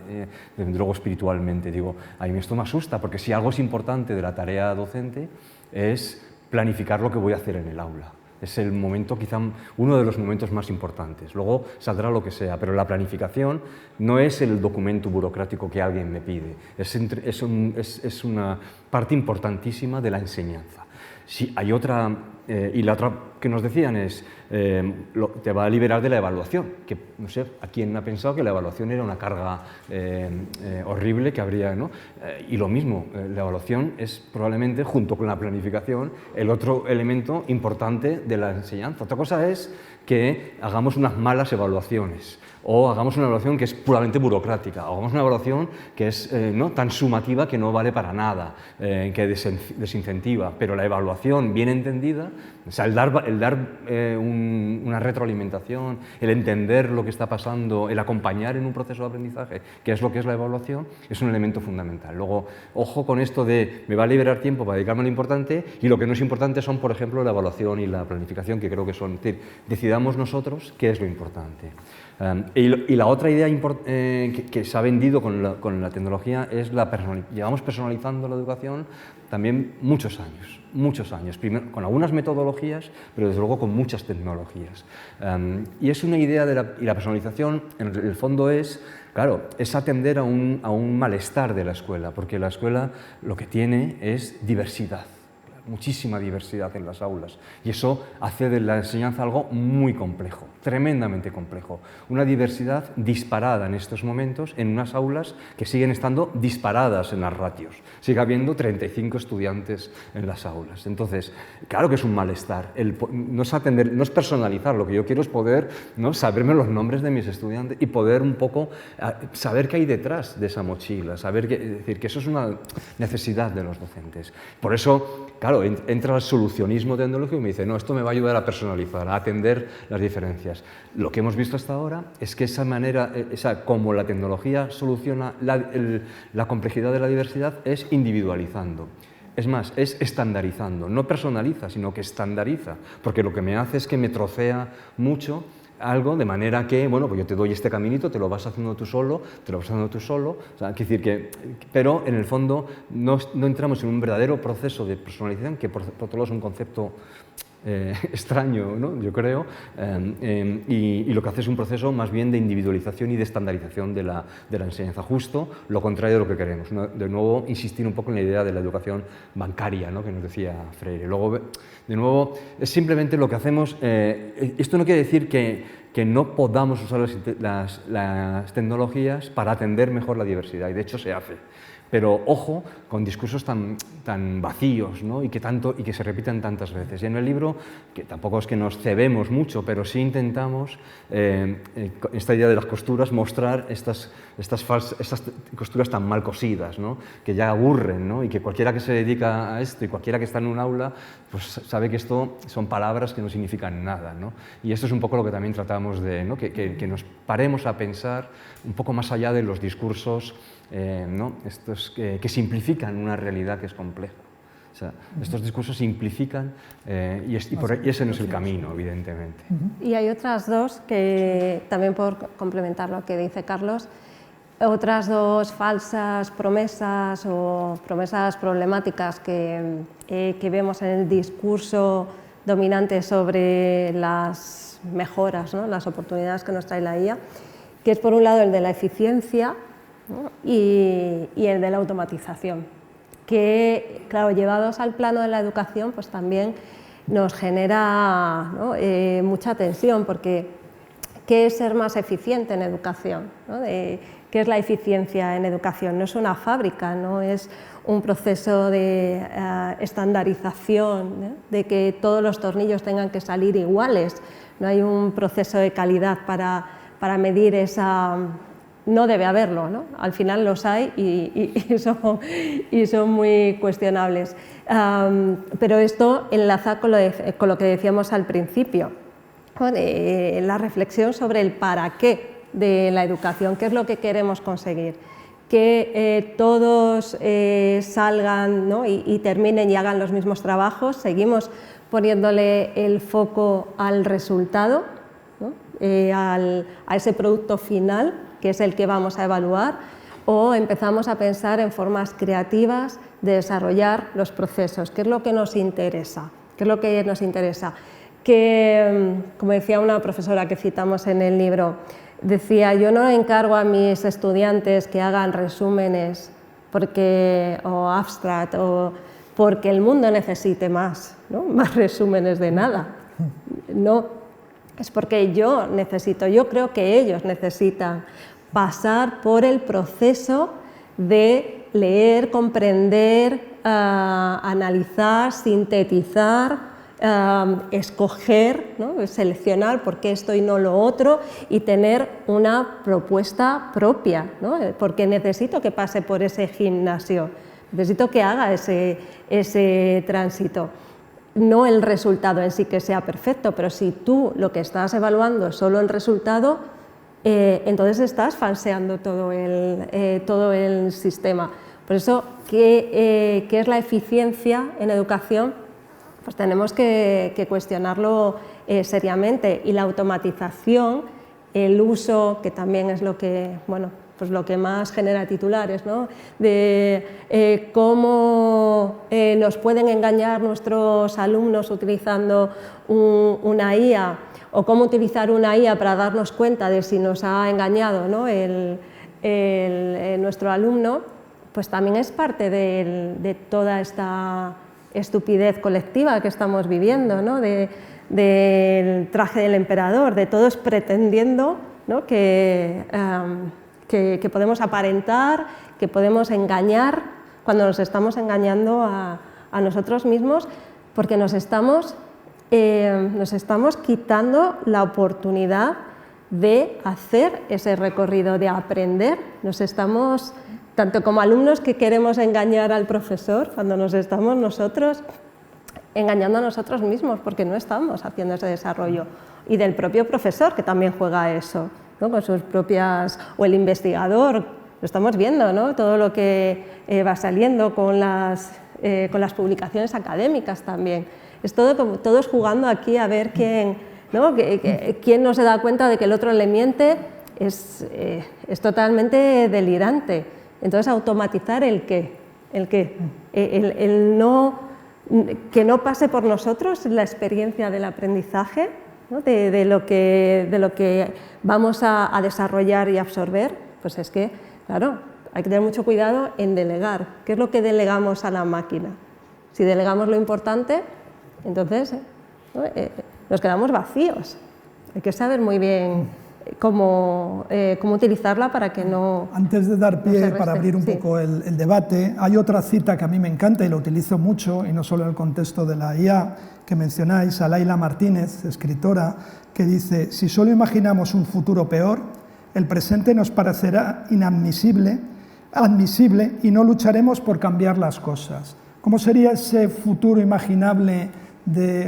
luego espiritualmente. Digo, a mí esto me asusta, porque si algo es importante de la tarea docente es planificar lo que voy a hacer en el aula. Es el momento, quizá uno de los momentos más importantes. Luego saldrá lo que sea, pero la planificación no es el documento burocrático que alguien me pide, es una parte importantísima de la enseñanza. Si hay otra, y la otra que nos decían es, te va a liberar de la evaluación, que no sé, ¿a quién ha pensado que la evaluación era una carga horrible que habría, ¿no? Y lo mismo, la evaluación es probablemente, junto con la planificación, el otro elemento importante de la enseñanza. Otra cosa es que hagamos unas malas evaluaciones, o hagamos una evaluación que es puramente burocrática, o hagamos una evaluación que es ¿no? tan sumativa que no vale para nada, que desincentiva. Pero la evaluación bien entendida, o sea, el dar una retroalimentación, el entender lo que está pasando, el acompañar en un proceso de aprendizaje, que es lo que es la evaluación, es un elemento fundamental. Luego, ojo con esto de me va a liberar tiempo para dedicarme a lo importante, y lo que no es importante son, por ejemplo, la evaluación y la planificación, que creo que son, es decir, decidamos nosotros qué es lo importante. Y la otra idea que se ha vendido con la tecnología es llevamos personalizando la educación también muchos años, primero con algunas metodologías, pero desde luego con muchas tecnologías. Y es una idea y la personalización en el fondo es atender a un malestar de la escuela, porque la escuela lo que tiene es diversidad. Muchísima diversidad en las aulas, y eso hace de la enseñanza algo muy complejo, tremendamente complejo. Una diversidad disparada en estos momentos en unas aulas que siguen estando disparadas en las ratios. Sigue habiendo 35 estudiantes en las aulas. Entonces, claro que es un malestar. No es personalizar, lo que yo quiero es poder, ¿no? saberme los nombres de mis estudiantes y poder un poco saber qué hay detrás de esa mochila, es decir, que eso es una necesidad de los docentes. Por eso, claro, entra el solucionismo tecnológico y me dice, no, esto me va a ayudar a personalizar, a atender las diferencias. Lo que hemos visto hasta ahora es que esa manera, como la tecnología soluciona la complejidad de la diversidad, es individualizando. Es más, es estandarizando, no personaliza, sino que estandariza, porque lo que me hace es que me trocea mucho algo de manera que, bueno, pues yo te doy este caminito, te lo vas haciendo tú solo, o sea, quiere decir pero en el fondo no entramos en un verdadero proceso de personalización, que por otro lado es un concepto extraño, ¿no? Yo creo, y lo que hace es un proceso más bien de individualización y de estandarización de la enseñanza, justo lo contrario de lo que queremos. De nuevo, insistir un poco en la idea de la educación bancaria, ¿no? que nos decía Freire. Luego, de nuevo, es simplemente lo que hacemos. Esto no quiere decir que no podamos usar las tecnologías para atender mejor la diversidad, y de hecho se hace. pero ojo con discursos tan vacíos, ¿no? y que se repiten tantas veces. Y en el libro, que tampoco es que nos cebemos mucho, pero sí intentamos, esta idea de las costuras, mostrar estas costuras tan mal cosidas, ¿no? que ya aburren, ¿no? y que cualquiera que se dedica a esto y cualquiera que está en un aula pues sabe que esto son palabras que no significan nada, ¿no? Y esto es un poco lo que también tratamos de, ¿no? que nos paremos a pensar un poco más allá de los discursos ¿no? estos que simplifican una realidad que es compleja. O sea, estos discursos simplifican y ese no es el camino, evidentemente. Y hay otras dos que, también por complementar lo que dice Carlos, otras dos falsas promesas o promesas problemáticas que vemos en el discurso dominante sobre las mejoras, ¿no? las oportunidades que nos trae la IA, que es por un lado el de la eficiencia, ¿no? y el de la automatización, que claro, llevados al plano de la educación pues también nos genera, ¿no? Mucha tensión, porque ¿qué es ser más eficiente en educación? ¿No? ¿Qué es la eficiencia en educación? No es una fábrica, no es un proceso de estandarización, ¿no? de que todos los tornillos tengan que salir iguales, no hay un proceso de calidad para medir esa... No debe haberlo, ¿no? Al final los hay y son muy cuestionables. Pero esto enlaza con lo que decíamos al principio, ¿no? La reflexión sobre el para qué de la educación, qué es lo que queremos conseguir, que todos salgan, ¿no? y terminen y hagan los mismos trabajos, seguimos poniéndole el foco al resultado, ¿no? a ese producto final, que es el que vamos a evaluar, o empezamos a pensar en formas creativas de desarrollar los procesos. ¿Qué es lo que nos interesa? ¿Qué es lo que nos interesa? Que, como decía una profesora que citamos en el libro, decía, yo no encargo a mis estudiantes que hagan resúmenes o abstract o porque el mundo necesite más, ¿no? Más resúmenes de nada. No, es porque yo creo que ellos necesitan pasar por el proceso de leer, comprender, analizar, sintetizar, escoger, ¿no? seleccionar por qué esto y no lo otro y tener una propuesta propia, ¿no? Porque necesito que pase por ese gimnasio, necesito que haga ese tránsito. No el resultado en sí que sea perfecto, pero si tú lo que estás evaluando es solo el resultado, entonces estás falseando todo el sistema. Por eso, ¿qué es la eficiencia en educación? Pues tenemos que cuestionarlo seriamente. Y la automatización, el uso, que también es lo que, bueno, pues lo que más genera titulares, ¿no? De cómo nos pueden engañar nuestros alumnos utilizando una IA, o cómo utilizar una IA para darnos cuenta de si nos ha engañado, ¿no? Nuestro alumno, pues también es parte de toda esta estupidez colectiva que estamos viviendo, ¿no? Del traje del emperador, de todos pretendiendo, ¿no? que podemos aparentar, que podemos engañar, cuando nos estamos engañando a nosotros mismos, porque nos estamos quitando la oportunidad de hacer ese recorrido, de aprender. Nos estamos, tanto como alumnos que queremos engañar al profesor, cuando nos estamos nosotros engañando a nosotros mismos, porque no estamos haciendo ese desarrollo. Y del propio profesor, que también juega eso, ¿no? Con sus propias, o el investigador, lo estamos viendo, ¿no? Todo lo que va saliendo con las publicaciones académicas también. Es todos jugando aquí a ver quién, ¿no? quién no se da cuenta de que el otro le miente. Es totalmente delirante. Entonces, automatizar el qué, que no pase por nosotros la experiencia del aprendizaje, ¿no? de lo que vamos a desarrollar y absorber, pues es que, claro, hay que tener mucho cuidado en delegar. ¿Qué es lo que delegamos a la máquina? Si delegamos lo importante, entonces nos quedamos vacíos. Hay que saber muy bien cómo utilizarla para que no... Antes de dar pie, no para abrir un sí. poco el debate, hay otra cita que a mí me encanta y lo utilizo mucho, y no solo en el contexto de la IA que mencionáis, a Laila Martínez, escritora, que dice: si solo imaginamos un futuro peor, el presente nos parecerá admisible y no lucharemos por cambiar las cosas. ¿Cómo sería ese futuro imaginable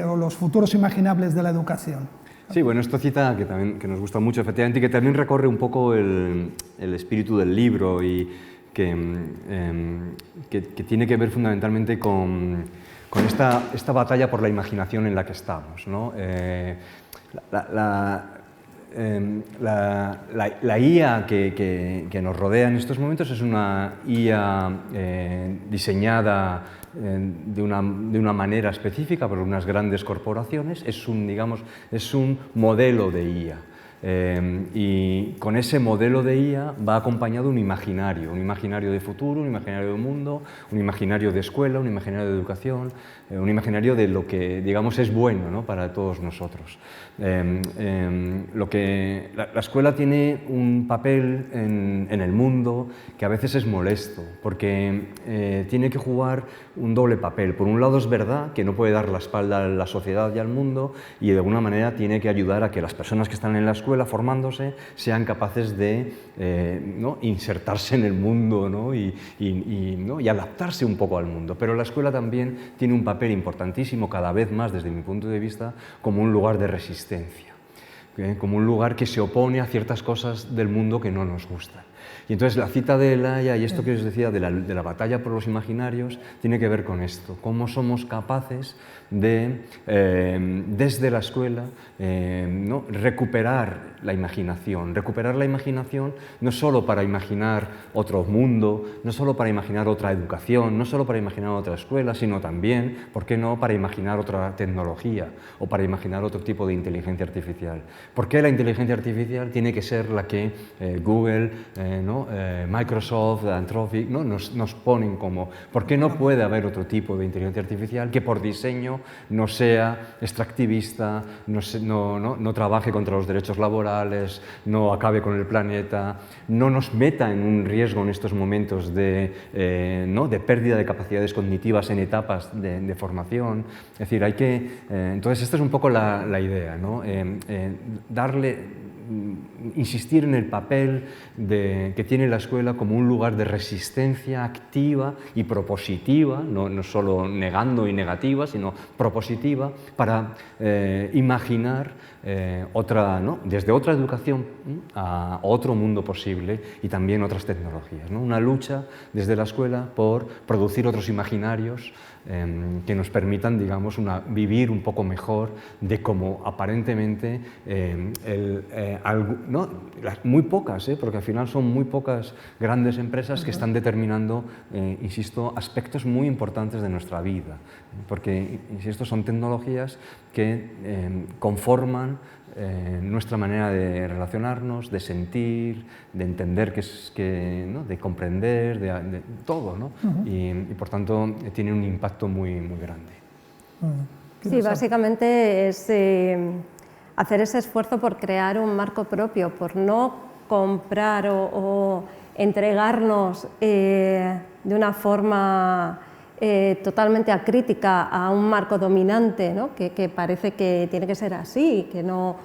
o los futuros imaginables de la educación? Sí, bueno, esta cita que nos gusta mucho, efectivamente, y que también recorre un poco el espíritu del libro y que tiene que ver fundamentalmente con esta batalla por la imaginación en la que estamos, ¿no? La IA que nos rodea en estos momentos es una IA diseñada de una manera específica por unas grandes corporaciones. Es un modelo de IA. Y con ese modelo de IA va acompañado un imaginario de futuro, un imaginario de mundo, un imaginario de escuela, un imaginario de educación, un imaginario de lo que, digamos, es bueno, ¿no?, para todos nosotros. La escuela tiene un papel en el mundo que a veces es molesto, porque tiene que jugar un doble papel. Por un lado, es verdad que no puede dar la espalda a la sociedad y al mundo, y de alguna manera tiene que ayudar a que las personas que están en la escuela formándose sean capaces de ¿no?, insertarse en el mundo, ¿no?, y adaptarse un poco al mundo. Pero la escuela también tiene un papel importantísimo, cada vez más desde mi punto de vista, como un lugar de resistencia, como un lugar que se opone a ciertas cosas del mundo que no nos gustan. Y entonces la cita de Laia y esto que os decía de la batalla por los imaginarios tiene que ver con esto, cómo somos capaces de, desde la escuela, ¿no?, recuperar la imaginación no solo para imaginar otro mundo, no solo para imaginar otra educación, no solo para imaginar otra escuela, sino también, ¿por qué no?, para imaginar otra tecnología o para imaginar otro tipo de inteligencia artificial. ¿Por qué la inteligencia artificial tiene que ser la que Google, ¿no?, Microsoft, Anthropic, ¿no?, nos ponen como? ¿Por qué no puede haber otro tipo de inteligencia artificial que por diseño no sea extractivista, no trabaje contra los derechos laborales, no acabe con el planeta, no nos meta en un riesgo en estos momentos de pérdida de capacidades cognitivas en etapas de formación? Es decir, entonces esta es un poco la idea, ¿no? Insistir en el papel que tiene la escuela como un lugar de resistencia activa y propositiva, no solo negando y negativa, sino propositiva, para imaginar desde otra educación a otro mundo posible y también otras tecnologías, ¿no? Una lucha desde la escuela por producir otros imaginarios que nos permitan, digamos, vivir un poco mejor de cómo aparentemente muy pocas, porque al final son muy pocas grandes empresas que están determinando, insisto, aspectos muy importantes de nuestra vida, porque, insisto, son tecnologías que conforman nuestra manera de relacionarnos, de sentir, de entender, ¿no?, de comprender, de todo, ¿no? Y por tanto tiene un impacto muy, muy grande. Sí, básicamente es hacer ese esfuerzo por crear un marco propio, por no comprar o entregarnos de una forma totalmente acrítica a un marco dominante, ¿no?, que parece que tiene que ser así, que no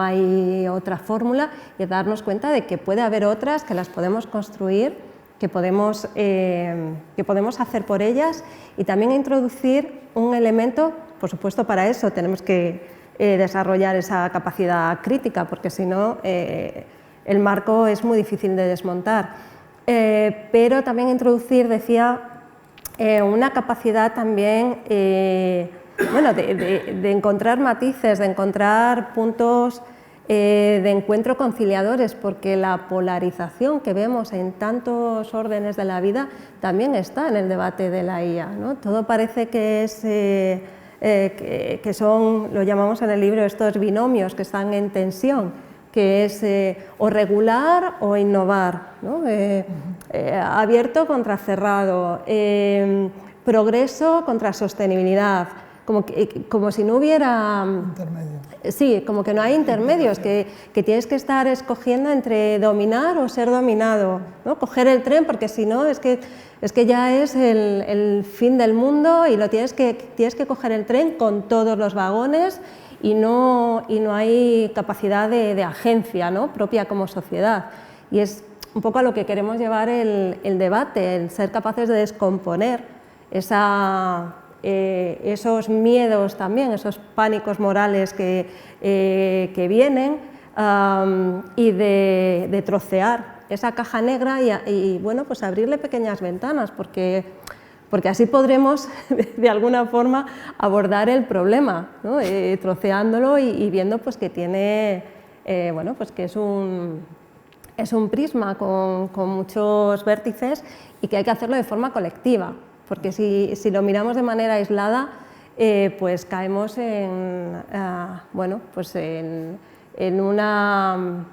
hay otra fórmula, y darnos cuenta de que puede haber otras, que las podemos construir, que podemos hacer por ellas, y también introducir un elemento. Por supuesto, para eso tenemos que desarrollar esa capacidad crítica, porque si no el marco es muy difícil de desmontar, pero también introducir, decía, una capacidad también de encontrar matices, de encontrar puntos de encuentro conciliadores, porque la polarización que vemos en tantos órdenes de la vida también está en el debate de la IA, ¿no? Todo parece que es que son, lo llamamos en el libro, estos binomios que están en tensión, que es o regular o innovar, ¿no? Abierto contra cerrado, progreso contra sostenibilidad, como si no hubiera... Intermedio. Sí, como que no hay intermedios, que tienes que estar escogiendo entre dominar o ser dominado, ¿no? Coger el tren, porque si no es que ya es el fin del mundo y tienes que coger el tren con todos los vagones y no hay capacidad de agencia, ¿no? Propia como sociedad. Y es un poco a lo que queremos llevar el debate, el ser capaces de descomponer esos miedos también, esos pánicos morales que vienen y de trocear esa caja negra y bueno, pues abrirle pequeñas ventanas, porque así podremos de alguna forma abordar el problema, ¿no? Troceándolo y viendo pues que tiene, bueno, pues que es un prisma con muchos vértices y que hay que hacerlo de forma colectiva, porque si lo miramos de manera aislada, pues caemos bueno, pues en una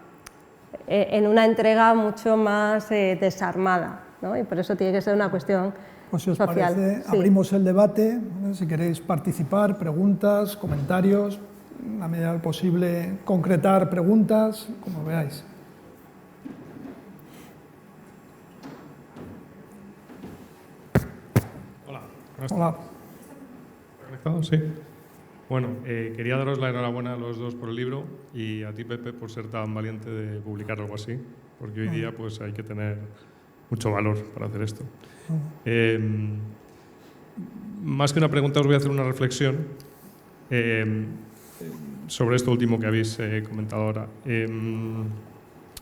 entrega mucho más desarmada, ¿no? Y por eso tiene que ser una cuestión Pues si os social. parece, Sí. abrimos el debate, si queréis participar, preguntas, comentarios, a medida de lo posible concretar preguntas, como veáis. Hola. Hola. ¿Conectado? Sí. Bueno, quería daros la enhorabuena a los dos por el libro y a ti, Pepe, por ser tan valiente de publicar algo así, porque hoy día pues, hay que tener mucho valor para hacer esto. Más que una pregunta, os voy a hacer una reflexión sobre esto último que habéis comentado ahora.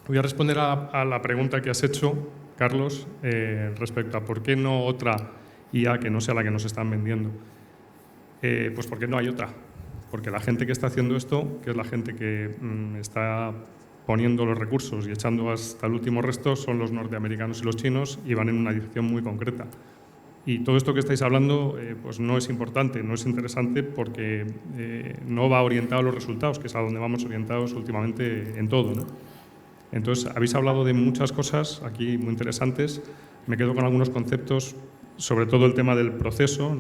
Voy a responder a la pregunta que has hecho, Carlos, respecto a por qué no otra IA que no sea la que nos están vendiendo. Pues porque no hay otra. Porque la gente que está haciendo esto, que es la gente que está poniendo los recursos y echando hasta el último resto, son los norteamericanos y los chinos y van en una dirección muy concreta. Y todo esto que estáis hablando pues no es importante, no es interesante porque no va orientado a los resultados, que es a donde vamos orientados últimamente en todo, ¿no? Entonces, habéis hablado de muchas cosas aquí muy interesantes. Me quedo con algunos conceptos, sobre todo el tema del proceso,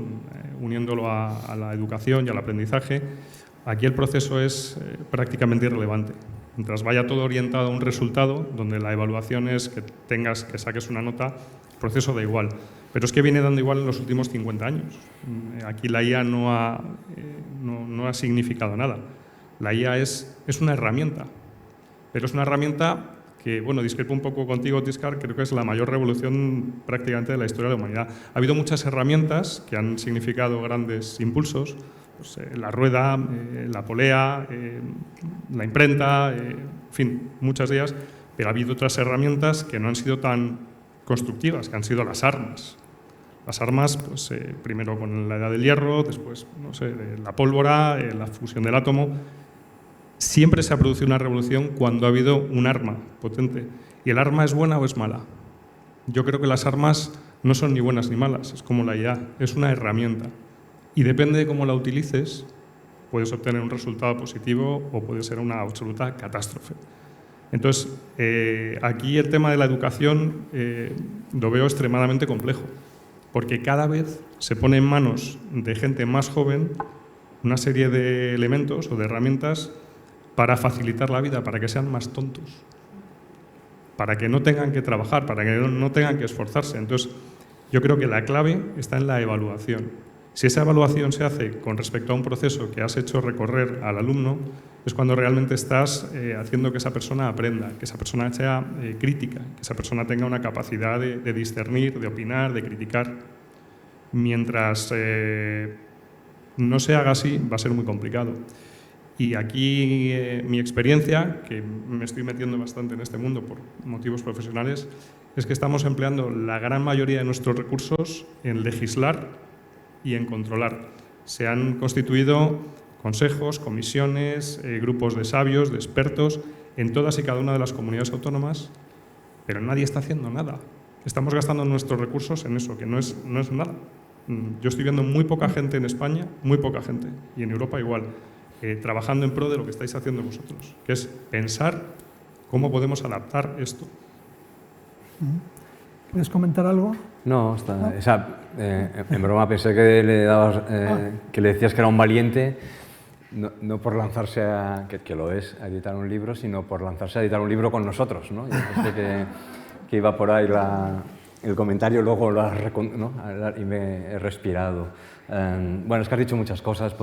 uniéndolo a la educación y al aprendizaje. Aquí el proceso es prácticamente irrelevante. Mientras vaya todo orientado a un resultado, donde la evaluación es que saques una nota, el proceso da igual. Pero es que viene dando igual en los últimos 50 años. Aquí la IA no ha significado nada. La IA es una herramienta, pero es una herramienta que, bueno, discrepo un poco contigo, Tiscar, creo que es la mayor revolución prácticamente de la historia de la humanidad. Ha habido muchas herramientas que han significado grandes impulsos, pues, la rueda, la polea, la imprenta, en fin, muchas de ellas, pero ha habido otras herramientas que no han sido tan constructivas, que han sido las armas. Las armas, pues, primero con la edad del hierro, después, no sé, la pólvora, la fusión del átomo. Siempre se ha producido una revolución cuando ha habido un arma potente. ¿Y el arma es buena o es mala? Yo creo que las armas no son ni buenas ni malas, es como la IA, es una herramienta. Y depende de cómo la utilices, puedes obtener un resultado positivo o puede ser una absoluta catástrofe. Entonces, aquí el tema de la educación lo veo extremadamente complejo, porque cada vez se pone en manos de gente más joven una serie de elementos o de herramientas para facilitar la vida, para que sean más tontos, para que no tengan que trabajar, para que no tengan que esforzarse. Entonces, yo creo que la clave está en la evaluación. Si esa evaluación se hace con respecto a un proceso que has hecho recorrer al alumno, es cuando realmente estás haciendo que esa persona aprenda, que esa persona sea crítica, que esa persona tenga una capacidad de discernir, de opinar, de criticar. Mientras no se haga así, va a ser muy complicado. Y aquí mi experiencia, que me estoy metiendo bastante en este mundo por motivos profesionales, es que estamos empleando la gran mayoría de nuestros recursos en legislar y en controlar. Se han constituido consejos, comisiones, grupos de sabios, de expertos, en todas y cada una de las comunidades autónomas, pero nadie está haciendo nada. Estamos gastando nuestros recursos en eso, que no es nada. Yo estoy viendo muy poca gente en España, muy poca gente, y en Europa igual, trabajando en pro de lo que estáis haciendo vosotros, que es pensar cómo podemos adaptar esto. ¿Quieres comentar algo? No, en broma pensé que le decías que era un valiente, no por lanzarse que lo es, a editar un libro, sino por lanzarse a editar un libro con nosotros, ¿no? Yo pensé que iba por ahí el comentario, luego y me he respirado. Bueno, es que has dicho muchas cosas,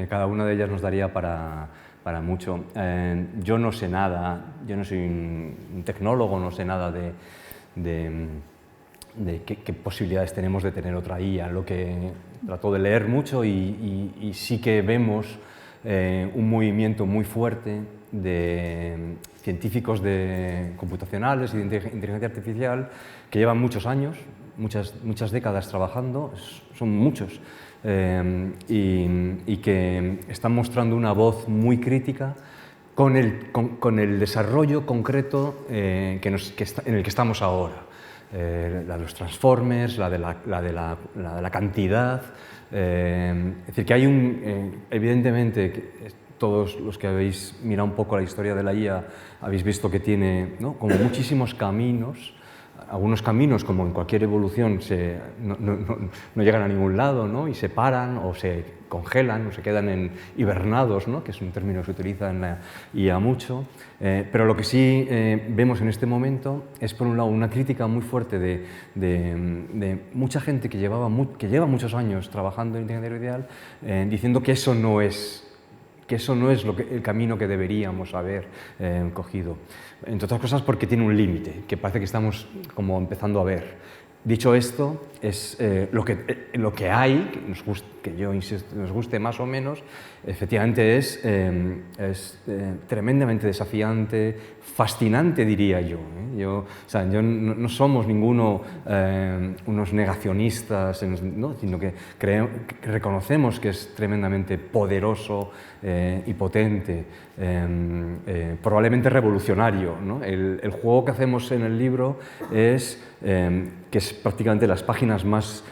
cada una de ellas nos daría para mucho. Yo no sé nada, yo no soy un tecnólogo, no sé nada de qué posibilidades tenemos de tener otra IA. Lo que trato de leer mucho y sí que vemos un movimiento muy fuerte de científicos computacionales y de inteligencia artificial que llevan muchos años, muchas décadas trabajando, son muchos, y que están mostrando una voz muy crítica con el desarrollo concreto en el que estamos ahora. La de los transformers, la de la cantidad. Es decir, que hay evidentemente, todos los que habéis mirado un poco la historia de la IA habéis visto que tiene, ¿no?, como muchísimos caminos. Algunos caminos, como en cualquier evolución, no llegan a ningún lado, ¿no?, y se paran o se congelan o se quedan hibernados, ¿no?, que es un término que se utiliza en la IA mucho. Pero lo que sí vemos en este momento es, por un lado, una crítica muy fuerte de mucha gente que lleva muchos años trabajando en inteligencia artificial, diciendo que eso no es el camino que deberíamos haber cogido. Entre otras cosas porque tiene un límite, que parece que estamos como empezando a ver. Dicho esto, es lo que hay, que yo insisto, nos guste más o menos, efectivamente es tremendamente desafiante, fascinante, diría yo. No somos ninguno unos negacionistas, ¿no?, sino que reconocemos que es tremendamente poderoso y potente, probablemente revolucionario, ¿no? El juego que hacemos en el libro es que es prácticamente las páginas más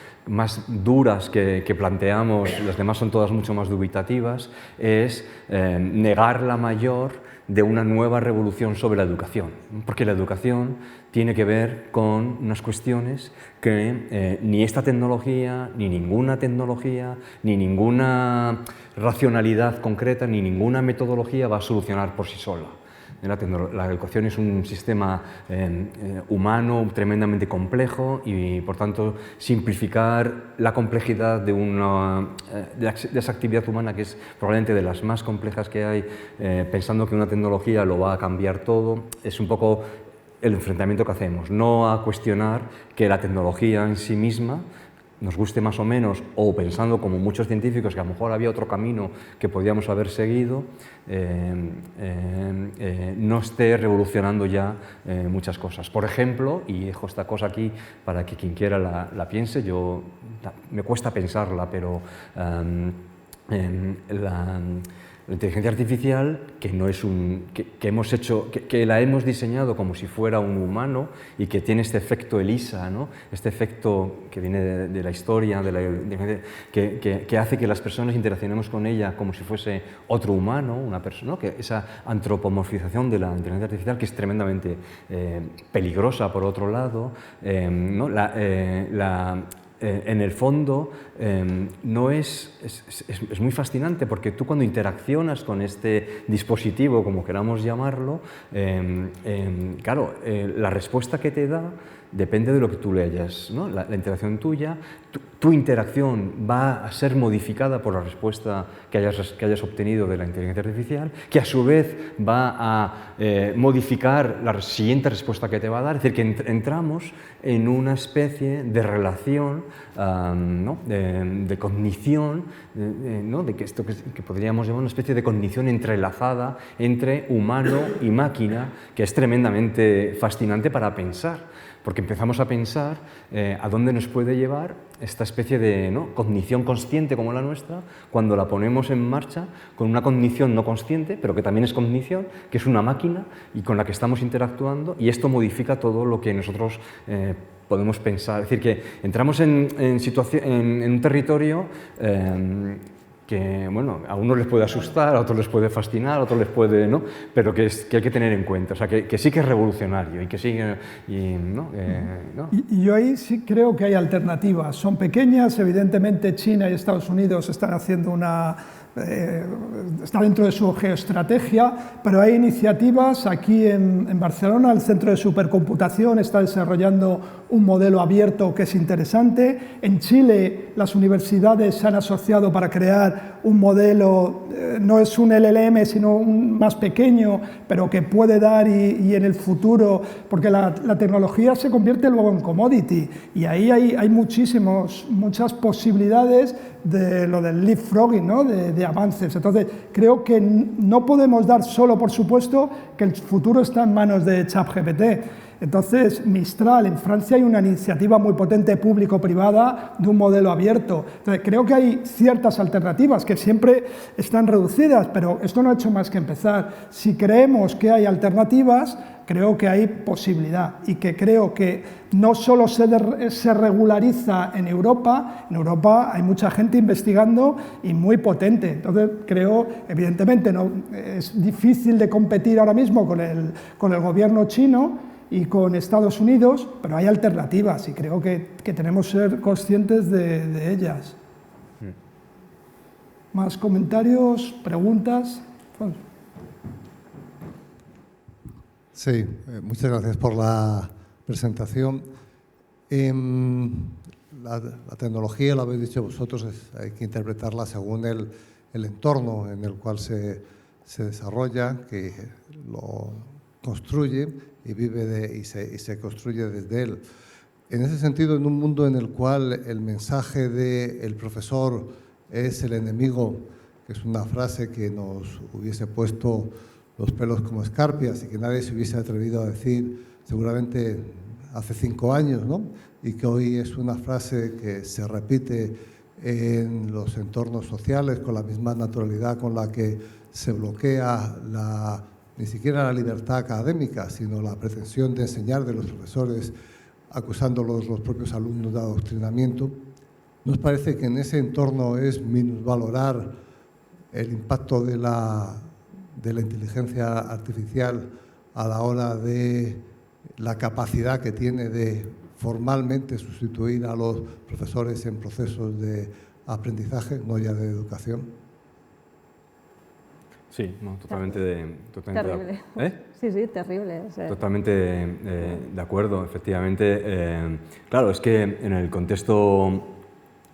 duras que planteamos, las demás son todas mucho más dubitativas, es negar la mayor de una nueva revolución sobre la educación, porque la educación tiene que ver con unas cuestiones que ni esta tecnología, ni ninguna tecnología, ni ninguna racionalidad concreta, ni ninguna metodología va a solucionar por sí sola. La educación es un sistema humano tremendamente complejo y, por tanto, simplificar la complejidad de esa actividad humana, que es probablemente de las más complejas que hay, pensando que una tecnología lo va a cambiar todo, es un poco el enfrentamiento que hacemos. No a cuestionar que la tecnología en sí misma, nos guste más o menos, o pensando como muchos científicos que a lo mejor había otro camino que podíamos haber seguido, no esté revolucionando ya muchas cosas. Por ejemplo, y dejo esta cosa aquí para que quien quiera la piense, me cuesta pensarla, pero la inteligencia artificial, que la hemos diseñado como si fuera un humano y que tiene este efecto ELISA, ¿no?, este efecto que viene de la historia, que hace que las personas interaccionemos con ella como si fuese otro humano, una persona, ¿no?, que esa antropomorfización de la inteligencia artificial, que es tremendamente peligrosa por otro lado, ¿no? En el fondo es muy fascinante, porque tú, cuando interaccionas con este dispositivo, como queramos llamarlo, claro, la respuesta que te da depende de lo que tú le hayas, ¿no? La interacción tuya, tu interacción va a ser modificada por la respuesta que hayas obtenido de la inteligencia artificial, que a su vez va a modificar la siguiente respuesta que te va a dar. Es decir, que entramos en una especie de relación, ¿no?, de cognición, ¿no?, de que esto que podríamos llamar una especie de cognición entrelazada entre humano y máquina, que es tremendamente fascinante para pensar. Porque empezamos a pensar a dónde nos puede llevar esta especie de, ¿no?, cognición consciente como la nuestra, cuando la ponemos en marcha con una cognición no consciente, pero que también es cognición, que es una máquina y con la que estamos interactuando, y esto modifica todo lo que nosotros podemos pensar. Es decir, que entramos en un territorio que bueno, a unos les puede asustar, a otros les puede fascinar, a otros les puede, ¿no? Pero que hay que tener en cuenta, o sea, que sí que es revolucionario y que sí, ¿no? ¿no? Y yo ahí sí creo que hay alternativas. Son pequeñas, evidentemente China y Estados Unidos están haciendo está dentro de su geoestrategia, pero hay iniciativas aquí en Barcelona. El Centro de Supercomputación está desarrollando un modelo abierto que es interesante. En Chile las universidades se han asociado para crear un modelo, no es un LLM sino un más pequeño, pero que puede dar y en el futuro, porque la tecnología se convierte luego en commodity y ahí hay muchas posibilidades de lo del leapfrogging, ¿no? de avances. Entonces, creo que no podemos dar solo por supuesto que el futuro está en manos de ChatGPT. Entonces, Mistral, en Francia hay una iniciativa muy potente público-privada de un modelo abierto. Entonces, creo que hay ciertas alternativas que siempre están reducidas, pero esto no ha hecho más que empezar. Si creemos que hay alternativas, creo que hay posibilidad y que creo que no solo se regulariza en Europa hay mucha gente investigando y muy potente. Entonces, creo, evidentemente, no, es difícil de competir ahora mismo con el gobierno chino y con Estados Unidos, pero hay alternativas y creo que tenemos que ser conscientes de ellas. ¿Más comentarios, preguntas? Sí, muchas gracias por la presentación. La tecnología, lo habéis dicho vosotros, hay que interpretarla según el entorno en el cual se desarrolla, que lo construye y vive y se construye desde él. En ese sentido, en un mundo en el cual el mensaje del profesor es el enemigo, que es una frase que nos hubiese puesto los pelos como escarpias y que nadie se hubiese atrevido a decir seguramente hace 5 años, ¿no? Y que hoy es una frase que se repite en los entornos sociales con la misma naturalidad con la que se bloquea ni siquiera la libertad académica, sino la pretensión de enseñar de los profesores, acusándolos los propios alumnos de adoctrinamiento. ¿Nos parece que en ese entorno es minusvalorar el impacto de la inteligencia artificial a la hora de la capacidad que tiene de formalmente sustituir a los profesores en procesos de aprendizaje, no ya de educación? Sí, no, totalmente terrible. Sí, terrible. O sea. Totalmente de acuerdo, efectivamente. Claro, es que en el contexto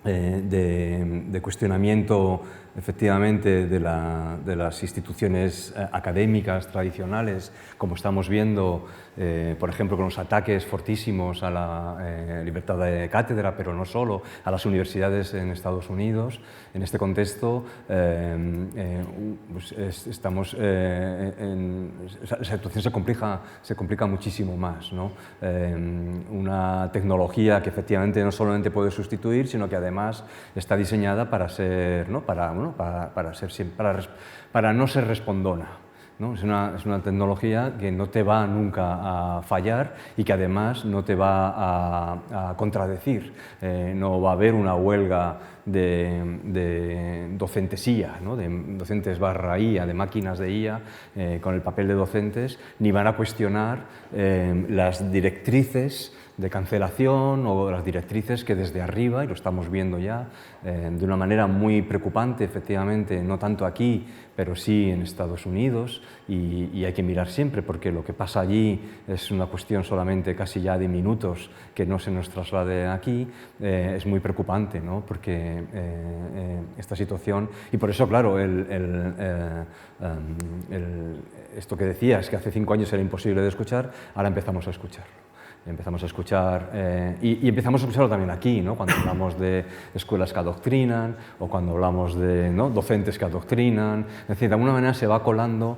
de cuestionamiento, efectivamente, de las instituciones académicas tradicionales, como estamos viendo, por ejemplo, con los ataques fortísimos a la libertad de cátedra, pero no solo, a las universidades en Estados Unidos. En este contexto, pues estamos la situación se complica muchísimo más, ¿no? Una tecnología que efectivamente no solamente puede sustituir, sino que además está diseñada para ser, ¿no? para no ser respondona, ¿no? Es una tecnología que no te va nunca a fallar y que además no te va a contradecir. No va a haber una huelga de docentes IA, ¿no? De docentes /IA, de máquinas de IA, con el papel de docentes, ni van a cuestionar las directrices de cancelación o las directrices que desde arriba, y lo estamos viendo ya de una manera muy preocupante, efectivamente, no tanto aquí, pero sí en Estados Unidos, y hay que mirar siempre, porque lo que pasa allí es una cuestión solamente casi ya de minutos que no se nos traslade aquí. Es muy preocupante, ¿no? Porque esta situación, y por eso, claro, esto que decías, que hace 5 años era imposible de escuchar, ahora empezamos a escuchar. Empezamos a escuchar, y empezamos a escucharlo también aquí, ¿no? Cuando hablamos de escuelas que adoctrinan o cuando hablamos de, ¿no? docentes que adoctrinan. Es decir, de alguna manera se va colando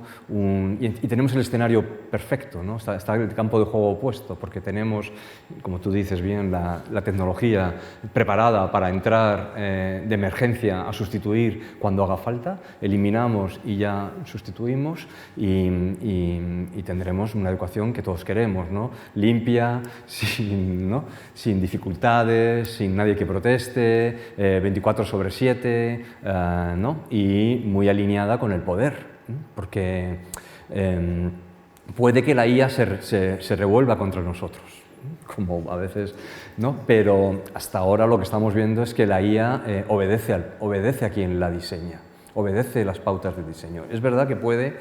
y tenemos el escenario perfecto, ¿no? Está el campo de juego opuesto, porque tenemos, como tú dices bien, la tecnología preparada para entrar de emergencia a sustituir cuando haga falta, eliminamos y ya sustituimos y tendremos una educación que todos queremos, ¿no? Limpia, día, sin dificultades, sin nadie que proteste, 24/7, y muy alineada con el poder, porque puede que la IA se revuelva contra nosotros, como a veces, pero hasta ahora lo que estamos viendo es que la IA obedece a quien la diseña, obedece las pautas de diseño. Es verdad que puede,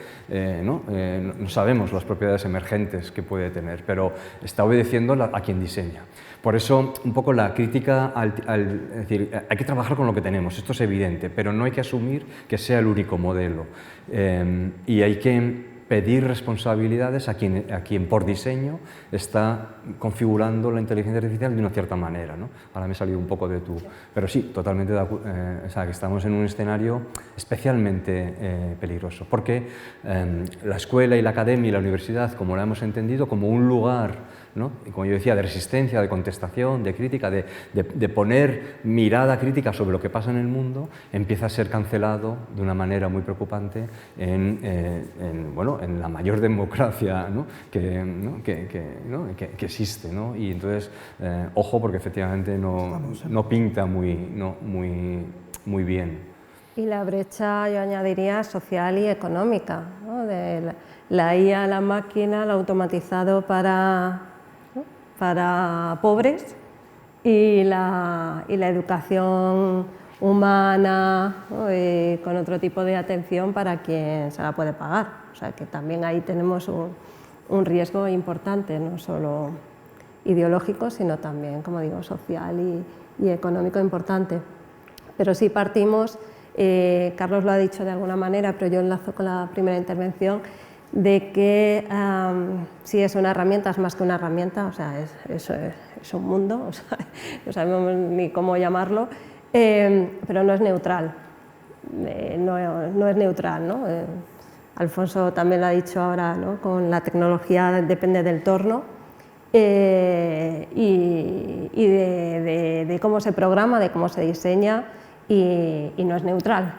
no sabemos las propiedades emergentes que puede tener, pero está obedeciendo a quien diseña. Por eso, un poco la crítica, es decir, hay que trabajar con lo que tenemos, esto es evidente, pero no hay que asumir que sea el único modelo. Y hay que pedir responsabilidades a quien por diseño está configurando la inteligencia artificial de una cierta manera, ¿no? Ahora me he salido un poco de tu... Pero sí, totalmente de acuerdo, o sea, que estamos en un escenario especialmente peligroso, porque la escuela y la academia y la universidad, como la hemos entendido, como un lugar, ¿no? Y como yo decía, de resistencia, de contestación, de crítica, de poner mirada crítica sobre lo que pasa en el mundo, empieza a ser cancelado de una manera muy preocupante en la mayor democracia, ¿no? que existe, ¿no? Y entonces, ojo, porque efectivamente no pinta muy bien. Y la brecha, yo añadiría, social y económica, ¿no? De la IA, la máquina, lo automatizado para pobres y la educación humana, ¿no? Con otro tipo de atención para quien se la puede pagar. O sea que también ahí tenemos un riesgo importante, no solo ideológico, sino también, como digo, social y económico importante. Pero sí partimos, Carlos lo ha dicho de alguna manera, pero yo enlazo con la primera intervención, de que si es una herramienta, es más que una herramienta, o sea, es un mundo, o sea, no sabemos ni cómo llamarlo, pero no es neutral, no es neutral, ¿no? Alfonso también lo ha dicho ahora, ¿no? Con la tecnología depende del torno y de cómo se programa, de cómo se diseña y no es neutral,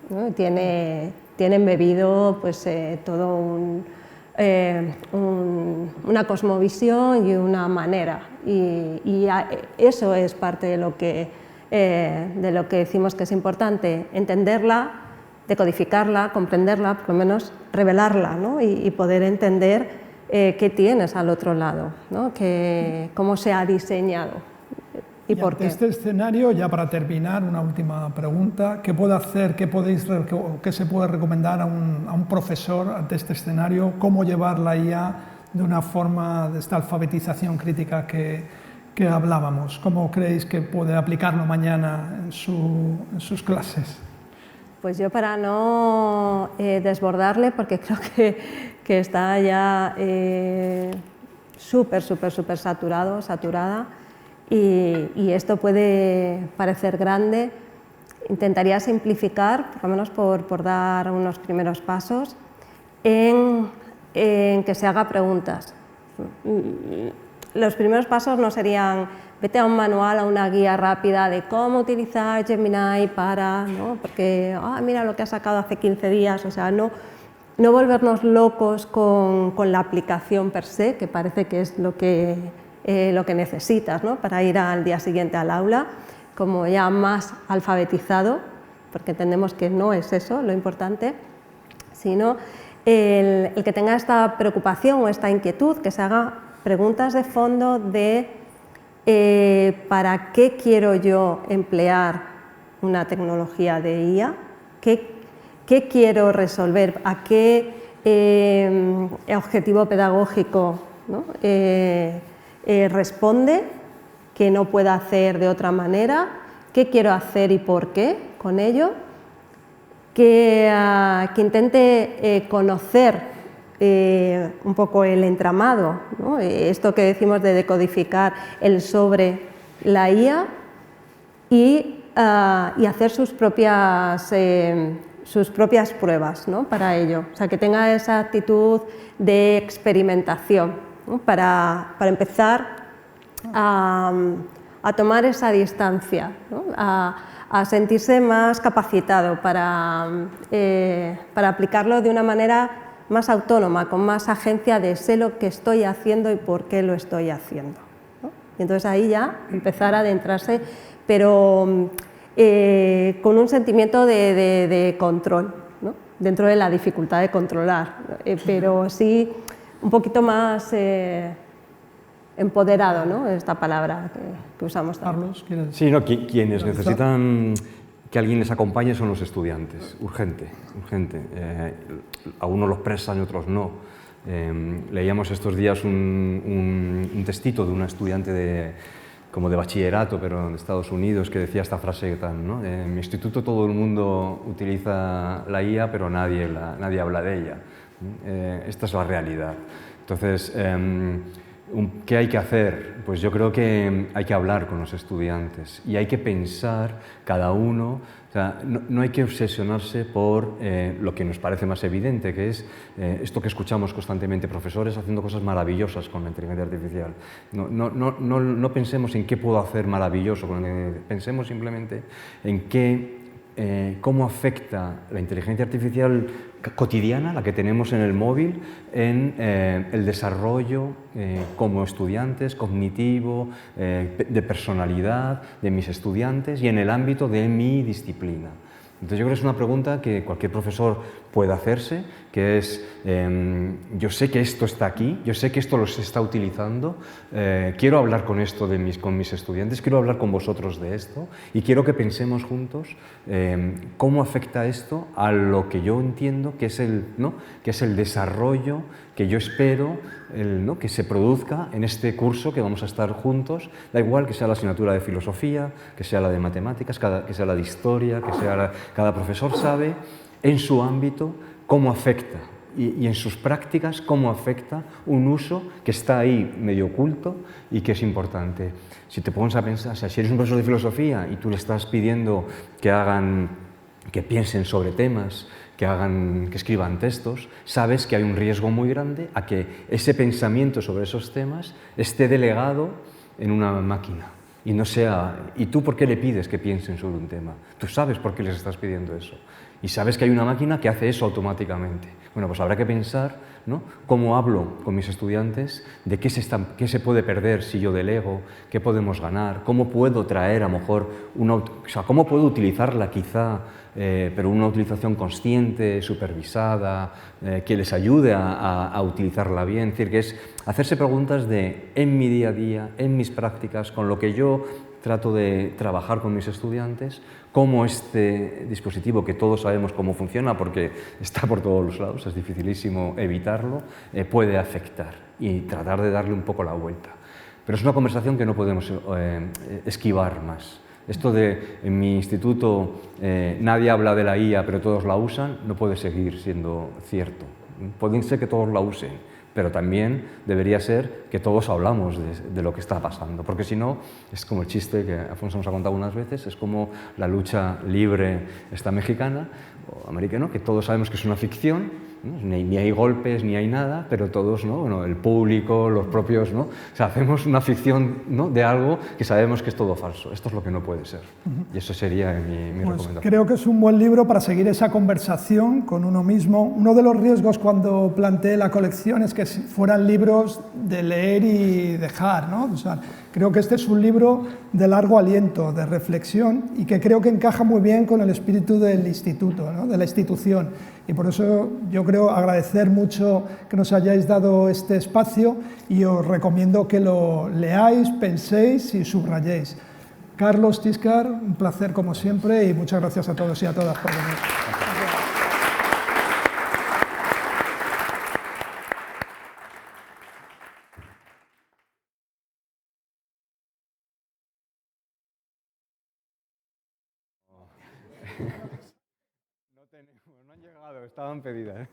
¿no? Tiene embebido pues, todo una cosmovisión y una manera, y eso es parte de lo que decimos que es importante, entenderla, decodificarla, comprenderla, por lo menos revelarla, ¿no? y poder entender qué tienes al otro lado, ¿no? Cómo se ha diseñado. ¿Y por qué? Este escenario, ya para terminar, una última pregunta. ¿Qué puede hacer, qué se puede recomendar a un profesor ante este escenario? ¿Cómo llevar la IA de una forma de esta alfabetización crítica que hablábamos? ¿Cómo creéis que puede aplicarlo mañana en sus clases? Pues yo, para no desbordarle, porque creo que está ya súper saturada, y esto puede parecer grande, intentaría simplificar, por lo menos por dar unos primeros pasos, en que se haga preguntas. Los primeros pasos no serían vete a un manual, a una guía rápida de cómo utilizar Gemini para, ¿no? Porque mira lo que ha sacado hace 15 días, o sea, no volvernos locos con la aplicación per se, que parece que es lo que necesitas, ¿no? Para ir al día siguiente al aula, como ya más alfabetizado, porque entendemos que no es eso lo importante, sino el que tenga esta preocupación o esta inquietud, que se haga preguntas de fondo de ¿para qué quiero yo emplear una tecnología de IA? ¿Qué quiero resolver? ¿A qué objetivo pedagógico, ¿no? Responde, que no pueda hacer de otra manera? ¿Qué quiero hacer y por qué con ello? Que intente conocer un poco el entramado, ¿no? Esto que decimos de decodificar el sobre la IA y hacer sus propias pruebas, ¿no? Para ello, o sea, que tenga esa actitud de experimentación, ¿no? Para empezar a tomar esa distancia, ¿no? A sentirse más capacitado para aplicarlo de una manera más autónoma, con más agencia de sé lo que estoy haciendo y por qué lo estoy haciendo, ¿no? Y entonces ahí ya empezar a adentrarse, pero con un sentimiento de control, ¿no? Dentro de la dificultad de controlar, pero sí un poquito más empoderado, ¿no? Esta palabra que usamos también. Carlos, ¿quieres? Sí, no, quienes necesitan que alguien les acompañe son los estudiantes, urgente, urgente. A unos los presan y otros no. Leíamos estos días un textito de una estudiante como de bachillerato, pero de Estados Unidos, que decía esta frase tan, ¿no? En mi instituto todo el mundo utiliza la IA, pero nadie habla de ella. Esta es la realidad. Entonces, ¿qué hay que hacer? Pues yo creo que hay que hablar con los estudiantes y hay que pensar cada uno, o sea, no hay que obsesionarse por lo que nos parece más evidente, que es esto que escuchamos constantemente, profesores haciendo cosas maravillosas con la inteligencia artificial. No pensemos en qué puedo hacer maravilloso, pensemos simplemente en cómo afecta la inteligencia artificial cotidiana, la que tenemos en el móvil, en el desarrollo como estudiantes, cognitivo, de personalidad de mis estudiantes y en el ámbito de mi disciplina. Entonces yo creo que es una pregunta que cualquier profesor puede hacerse, que es, yo sé que esto está aquí, yo sé que esto lo se está utilizando, quiero hablar con esto con mis estudiantes, quiero hablar con vosotros de esto y quiero que pensemos juntos cómo afecta esto a lo que yo entiendo que es el desarrollo que yo espero que se produzca en este curso que vamos a estar juntos, da igual que sea la asignatura de filosofía, que sea la de matemáticas, que sea la de historia, que sea cada profesor sabe en su ámbito cómo afecta y en sus prácticas cómo afecta un uso que está ahí medio oculto y que es importante. Si te pones a pensar, o sea, si eres un profesor de filosofía y tú le estás pidiendo que piensen sobre temas, que escriban textos, sabes que hay un riesgo muy grande a que ese pensamiento sobre esos temas esté delegado en una máquina y no sea... ¿Y tú por qué le pides que piensen sobre un tema? Tú sabes por qué les estás pidiendo eso y sabes que hay una máquina que hace eso automáticamente. Bueno, pues habrá que pensar, ¿no?, cómo hablo con mis estudiantes de qué se puede perder si yo delego, qué podemos ganar, cómo puedo traer a lo mejor cómo puedo utilizarla quizá, pero una utilización consciente, supervisada, que les ayude a utilizarla bien. Es decir, que es hacerse preguntas en mi día a día, en mis prácticas, con lo que yo trato de trabajar con mis estudiantes, cómo este dispositivo, que todos sabemos cómo funciona porque está por todos los lados, es dificilísimo evitarlo, puede afectar y tratar de darle un poco la vuelta. Pero es una conversación que no podemos esquivar más. Esto de en mi instituto nadie habla de la IA pero todos la usan, no puede seguir siendo cierto. Pueden ser que todos la usen, pero también debería ser que todos hablamos de lo que está pasando, porque si no, es como el chiste que Afonso nos ha contado unas veces, es como la lucha libre esta mexicana o americana, que todos sabemos que es una ficción, ¿no? Ni hay golpes, ni hay nada, pero todos, ¿no? Bueno, el público, los propios, ¿no? O sea, hacemos una ficción, ¿no?, de algo que sabemos que es todo falso. Esto es lo que no puede ser. Y eso sería mi recomendación. Creo que es un buen libro para seguir esa conversación con uno mismo. Uno de los riesgos cuando planteé la colección es que fueran libros de leer y dejar, ¿no? O sea, creo que este es un libro de largo aliento, de reflexión, y que creo que encaja muy bien con el espíritu del instituto, ¿no?, de la institución. Y por eso yo creo agradecer mucho que nos hayáis dado este espacio y os recomiendo que lo leáis, penséis y subrayéis. Carlos, Tíscar, un placer como siempre y muchas gracias a todos y a todas por venir. No han llegado, estaban pedidas.